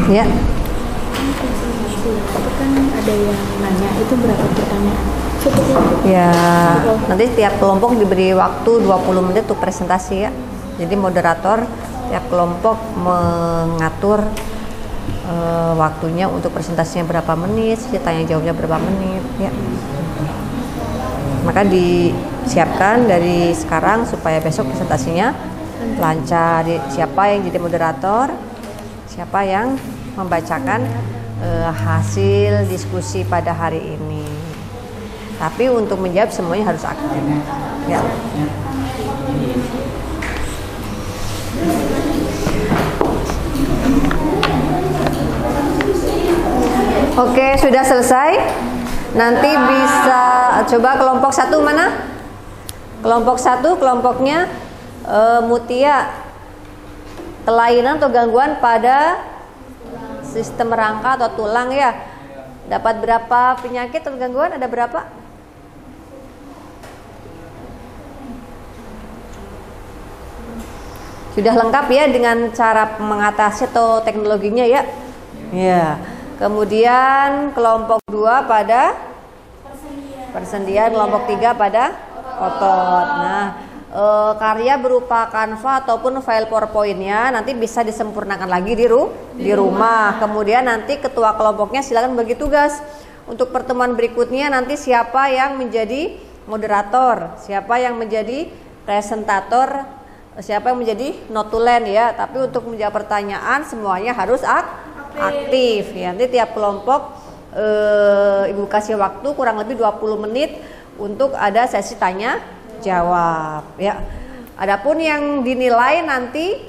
Ya. Itu kan ada yang nanya itu berapa pertanyaan? Ya, nanti tiap kelompok diberi waktu 20 menit untuk presentasi ya. Jadi moderator tiap kelompok mengatur waktunya untuk presentasinya berapa menit, tanya jawabnya berapa menit ya. Maka disiapkan dari sekarang supaya besok presentasinya lancar. Siapa yang jadi moderator, siapa yang membacakan hasil diskusi pada hari ini. Tapi untuk menjawab semuanya harus aktif. Ya. Oke, sudah selesai. Nanti bisa coba kelompok 1 mana? Kelompok 1 kelompoknya Mutia. Kelainan atau gangguan pada sistem rangka atau tulang ya. Dapat berapa penyakit atau gangguan? Ada berapa? Sudah lengkap ya dengan cara mengatasi atau teknologinya ya. Ya. Kemudian kelompok 2 pada persendian, kelompok 3 pada otot. Nah, karya berupa Canva ataupun file PowerPoint-nya nanti bisa disempurnakan lagi di rumah. Kemudian nanti ketua kelompoknya silakan bagi tugas. Untuk pertemuan berikutnya nanti siapa yang menjadi moderator, siapa yang menjadi presentator, siapa yang menjadi notulen ya. Tapi untuk menjawab pertanyaan semuanya harus aktif ya. Nanti tiap kelompok Ibu kasih waktu kurang lebih 20 menit untuk ada sesi tanya jawab ya. Adapun yang dinilai nanti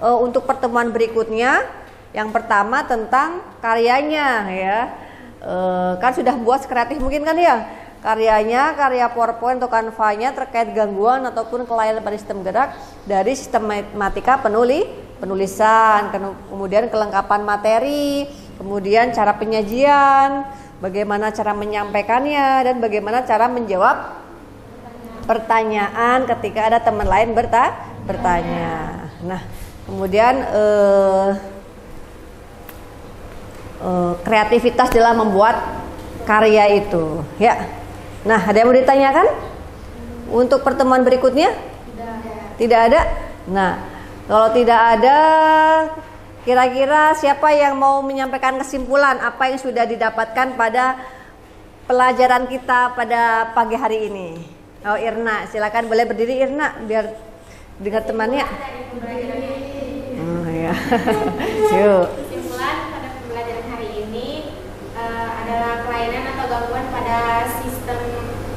untuk pertemuan berikutnya, yang pertama tentang karyanya ya. Kan sudah buat kreatif mungkin kan ya, karyanya, karya PowerPoint atau Canva-nya terkait gangguan ataupun kelainan pada sistem gerak dari sistematika penulisan, kemudian kelengkapan materi, kemudian cara penyajian, bagaimana cara menyampaikannya, dan bagaimana cara menjawab pertanyaan ketika ada teman lain bertanya. Nah, kemudian kreativitas dalam membuat karya itu ya. Nah, ada yang mau ditanyakan untuk pertemuan berikutnya? Tidak ada. Nah, kalau tidak ada, kira-kira siapa yang mau menyampaikan kesimpulan apa yang sudah didapatkan pada pelajaran kita pada pagi hari ini? Oh, Irna, silakan boleh berdiri Irna biar dengar temannya. Ya. Yuk. Kesimpulan pada pembelajaran hari ini adalah kelainan atau gangguan pada sistem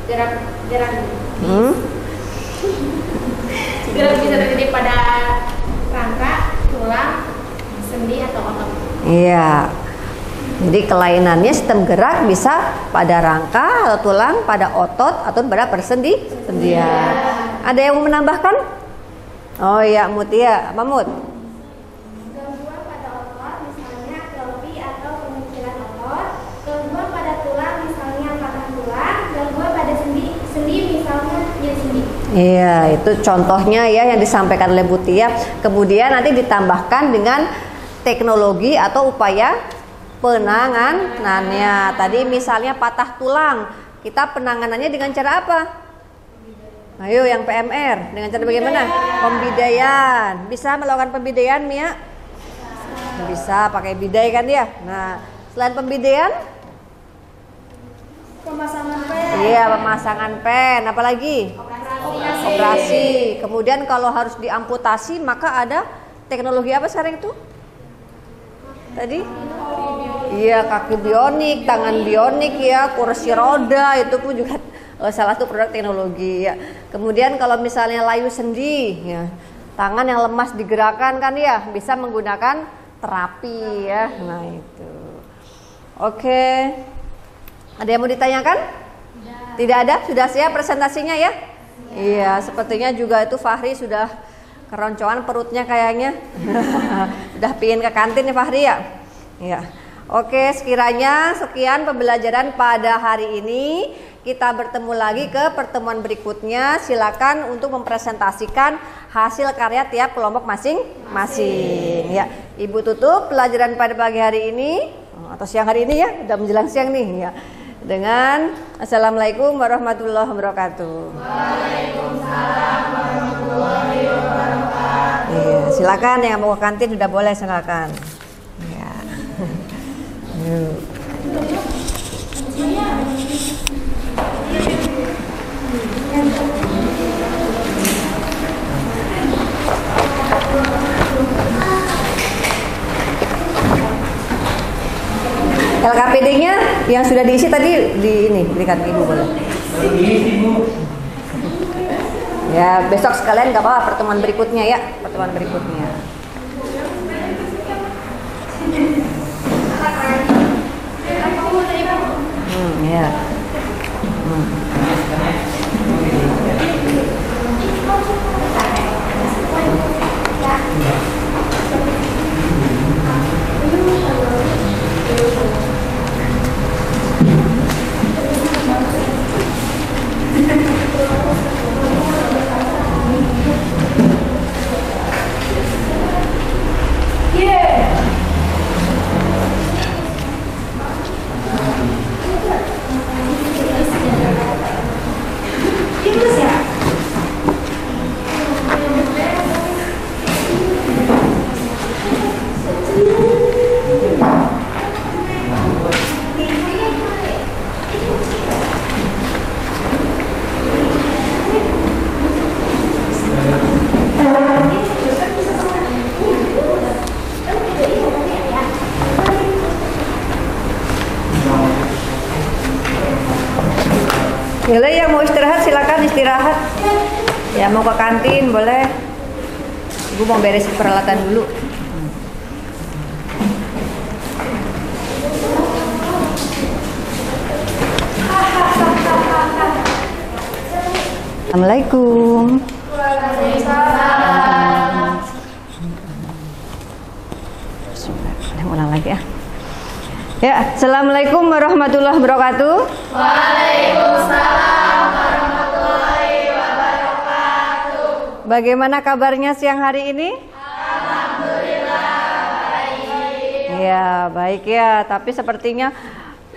gerak. Gerak bisa terjadi pada rangka, tulang, sendi atau otot. Iya. Jadi kelainannya sistem gerak bisa pada rangka atau tulang, pada otot atau pada persendian. Ada yang mau menambahkan? Oh iya, Mutia, Mamut. Gangguan pada otot misalnya atrofi atau pengecilan otot, gangguan pada tulang misalnya patah tulang, gangguan pada sendi misalnya nyeri sendi. Iya, itu contohnya ya yang disampaikan oleh Mutia. Kemudian nanti ditambahkan dengan teknologi atau upaya penanganannya. Tadi misalnya patah tulang, kita penanganannya dengan cara apa? Ayo yang PMR, dengan cara bagaimana? Pembidaian. Bisa melakukan pembidaian, Mia? Bisa, pakai bidai kan ya. Nah, selain pembidaian? Pemasangan pen. Iya, pemasangan pen. Apalagi? Operasi. Kemudian kalau harus diamputasi, maka ada teknologi apa sekarang itu? Tadi? Iya, kaki bionik, tangan bionik ya, kursi roda, itu pun juga salah satu produk teknologi ya. Kemudian kalau misalnya layu sendi ya, tangan yang lemas digerakkan kan ya, bisa menggunakan terapi ya. Nah, itu. Oke. Ada yang mau ditanyakan? Tidak ada? Sudah siap presentasinya ya? Iya, sepertinya juga itu Fahri sudah keroncongan perutnya kayaknya. Sudah pingin ke kantin nih Fahri ya? Iya. Oke, sekiranya sekian pembelajaran pada hari ini. Kita bertemu lagi ke pertemuan berikutnya. Silakan untuk mempresentasikan hasil karya tiap kelompok masing-masing. Ya, Ibu tutup pelajaran pada pagi hari ini atau siang hari ini ya, udah menjelang siang nih ya. Dengan Assalamualaikum warahmatullahi wabarakatuh. Waalaikumsalam warahmatullahi wabarakatuh. Iya, silakan yang mau ke kantin sudah boleh, silakan. Ya. Yuk. LKPD-nya yang sudah diisi tadi berikan Ibu boleh. Ya, besok sekalian nggak apa-apa, pertemuan berikutnya ya, pertemuan berikutnya. Ya. Boleh yang mau istirahat silakan istirahat. Ya mau ke kantin boleh. Ibu mau beres peralatan dulu. Assalamualaikum. Waalaikumsalam. Ulang lagi ya. Ya, assalamualaikum warahmatullahi wabarakatuh. Waalaikumsalam warahmatullahi wabarakatuh. Bagaimana kabarnya siang hari ini? Alhamdulillah baik. Ya, baik ya. Tapi sepertinya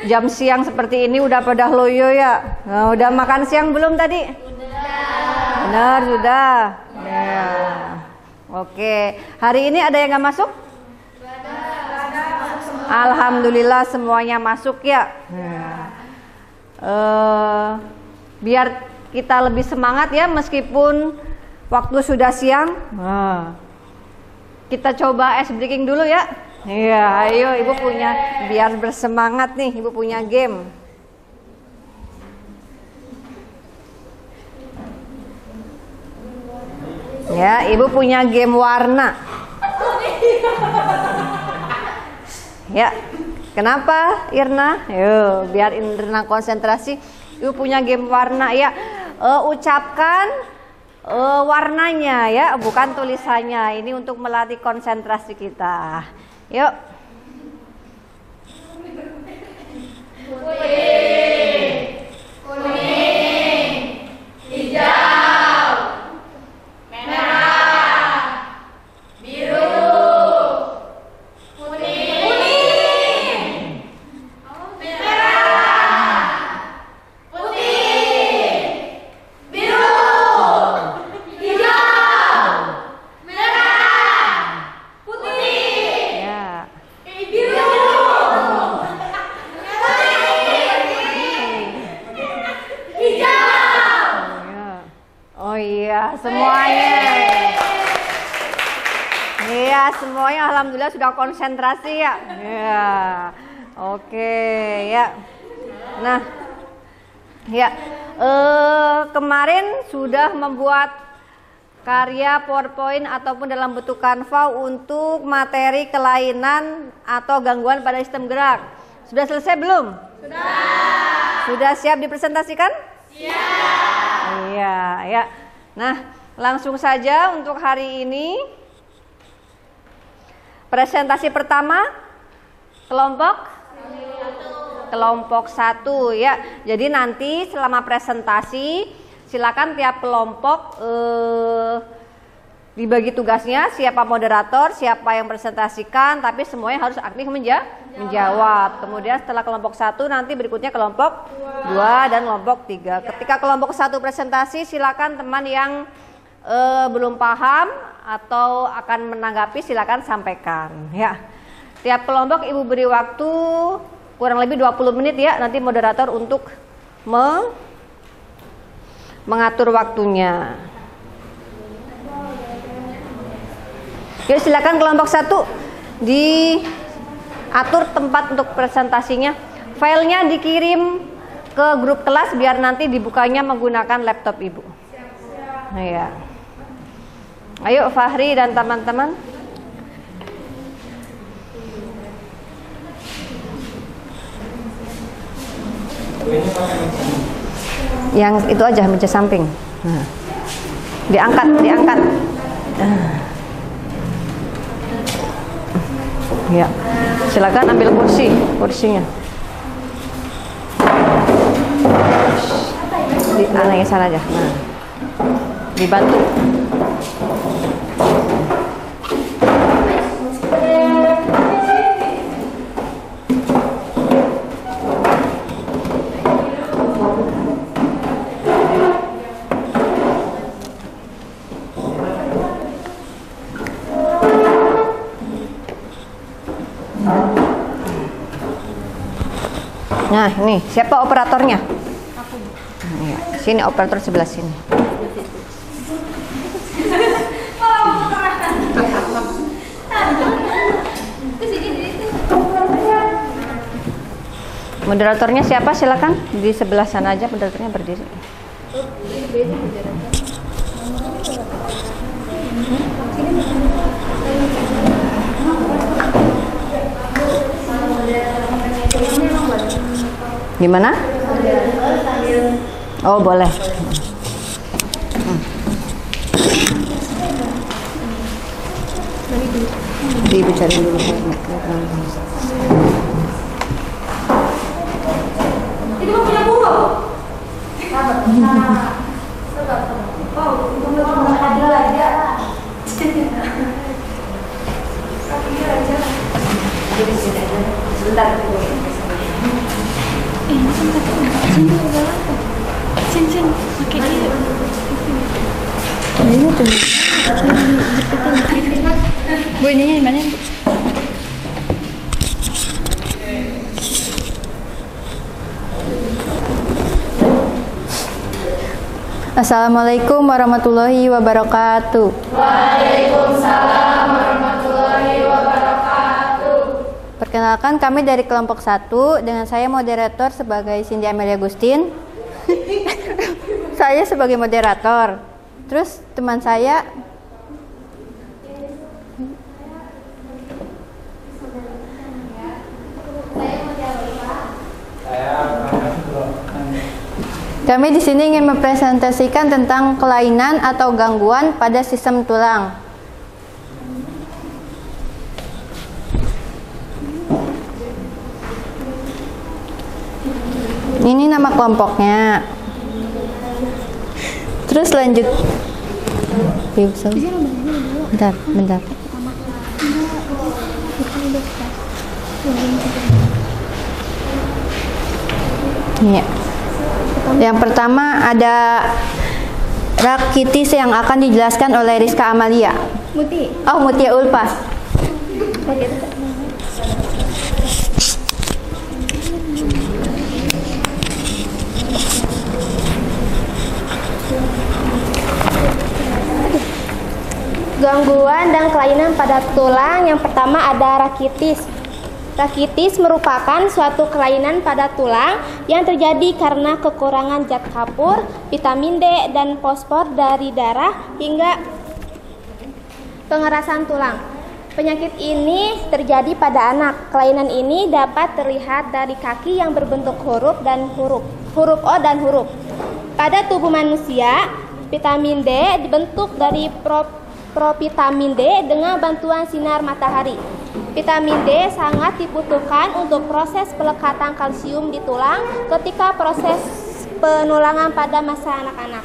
jam siang seperti ini udah pada loyo ya. Nah, udah makan siang belum tadi? Sudah. Benar, sudah. Ya. Oke. Hari ini ada yang nggak masuk? Alhamdulillah semuanya masuk ya. Biar kita lebih semangat ya meskipun waktu sudah siang. Kita coba ice breaking dulu ya. Iya, ayo Ibu punya, biar bersemangat nih, Ibu punya game. Ya, Ibu punya game warna. Ya, kenapa Irna? Yuk, biar Irna konsentrasi. Ibu punya game warna ya. Ucapkan warnanya ya, bukan tulisannya. Ini untuk melatih konsentrasi kita. Yuk. Putih, kuning, hijau, merah, biru. Semuanya alhamdulillah sudah konsentrasi ya. Ya. Oke, ya. Nah. Ya. Kemarin sudah membuat karya PowerPoint ataupun dalam bentuk Canva untuk materi kelainan atau gangguan pada sistem gerak. Sudah selesai belum? Sudah. Sudah siap dipresentasikan? Siap. Iya, ya. Nah, langsung saja untuk hari ini. Presentasi pertama kelompok 1 ya. Jadi nanti selama presentasi silakan tiap kelompok dibagi tugasnya, siapa moderator, siapa yang presentasikan, tapi semuanya harus aktif menjawab. Kemudian setelah kelompok 1 nanti berikutnya kelompok 2 dan kelompok 3. Ketika kelompok 1 presentasi silakan teman yang belum paham atau akan menanggapi silakan sampaikan ya. Tiap kelompok Ibu beri waktu kurang lebih 20 menit ya, nanti moderator untuk mengatur waktunya. Ya, silakan kelompok 1 atur tempat untuk presentasinya. Filenya dikirim ke grup kelas biar nanti dibukanya menggunakan laptop Ibu. Nah, ya. Ayo Fahri dan teman-teman. Yang itu aja meja samping. Nah. Diangkat. Ya, silakan ambil kursinya. Anaknya sana aja. Nah, dibantu. Nah, ini siapa operatornya? Aku. Ya, sini operator sebelah sini. Moderatornya siapa? Silakan di sebelah sana aja, moderatornya berdiri. Gimana? Oh, boleh. Ibu cari dulu. Itu punya guru. Sebentar. Sin, pakai dia. Ini tuh. Bu, ininya di mana? Assalamualaikum warahmatullahi wabarakatuh. Waalaikumsalam warahmatullahi wabarakatuh. Perkenalkan, kami dari kelompok 1 dengan saya moderator sebagai Cindy Amelia Agustin. Saya sebagai moderator. Terus teman saya kami di sini ingin mempresentasikan tentang kelainan atau gangguan pada sistem tulang. Ini nama kelompoknya. Terus lanjut. Bentar. Iya. Yang pertama ada rakitis yang akan dijelaskan oleh Rizka Amalia. Mutia Ulfa. Gangguan dan kelainan pada tulang. Yang pertama ada rakitis. Rakitis merupakan suatu kelainan pada tulang yang terjadi karena kekurangan zat kapur, vitamin D, dan fosfor dari darah hingga pengerasan tulang. Penyakit ini terjadi pada anak. Kelainan ini dapat terlihat dari kaki yang berbentuk huruf O dan huruf. Pada tubuh manusia, vitamin D dibentuk dari provitamin D dengan bantuan sinar matahari. Vitamin D sangat dibutuhkan untuk proses pelekatan kalsium di tulang ketika proses penulangan pada masa anak-anak.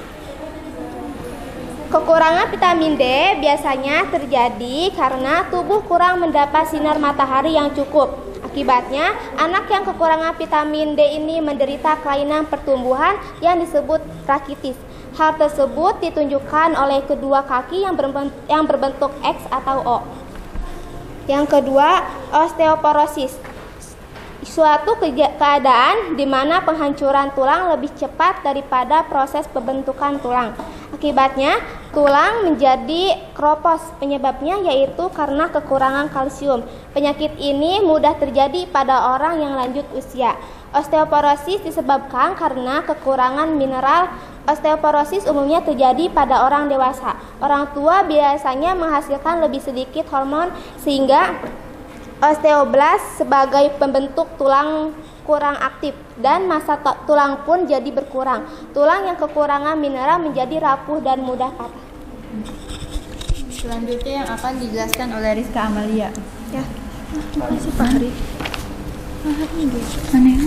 Kekurangan vitamin D biasanya terjadi karena tubuh kurang mendapat sinar matahari yang cukup. Akibatnya, anak yang kekurangan vitamin D ini menderita kelainan pertumbuhan yang disebut rakitis. Hal tersebut ditunjukkan oleh kedua kaki yang berbentuk X atau O. Yang kedua, osteoporosis. suatu keadaan di mana penghancuran tulang lebih cepat daripada proses pembentukan tulang. Akibatnya, tulang menjadi keropos. Penyebabnya yaitu karena kekurangan kalsium. Penyakit ini mudah terjadi pada orang yang lanjut usia. Osteoporosis disebabkan karena kekurangan mineral. Osteoporosis umumnya terjadi pada orang dewasa. Orang tua biasanya menghasilkan lebih sedikit hormon sehingga osteoblast sebagai pembentuk tulang kurang aktif dan massa tulang pun jadi berkurang. Tulang yang kekurangan mineral menjadi rapuh dan mudah patah. Selanjutnya yang akan dijelaskan oleh Rizka Amalia. Ya, makasih Pak Hari. Aneh.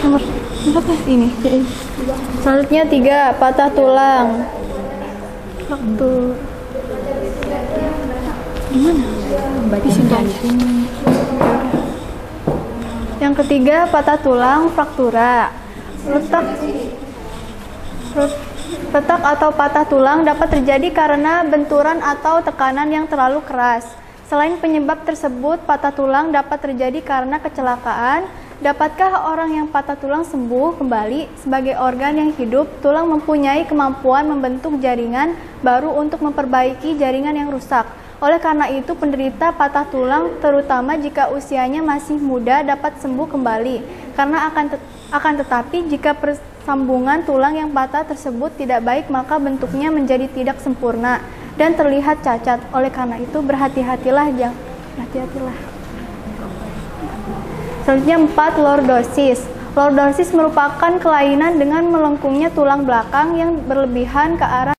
Nomor berapa ini? Selanjutnya 3, patah tulang. Waktu gimana? Di sini. Yang ketiga, patah tulang fraktura. Retak atau patah tulang dapat terjadi karena benturan atau tekanan yang terlalu keras. Selain penyebab tersebut, patah tulang dapat terjadi karena kecelakaan. Dapatkah orang yang patah tulang sembuh kembali? Sebagai organ yang hidup, tulang mempunyai kemampuan membentuk jaringan baru untuk memperbaiki jaringan yang rusak. Oleh karena itu, penderita patah tulang, terutama jika usianya masih muda, dapat sembuh kembali. Karena akan tetapi, jika persambungan tulang yang patah tersebut tidak baik, maka bentuknya menjadi tidak sempurna dan terlihat cacat. Oleh karena itu, berhati-hatilah. Selanjutnya 4, lordosis. Lordosis merupakan kelainan dengan melengkungnya tulang belakang yang berlebihan ke arah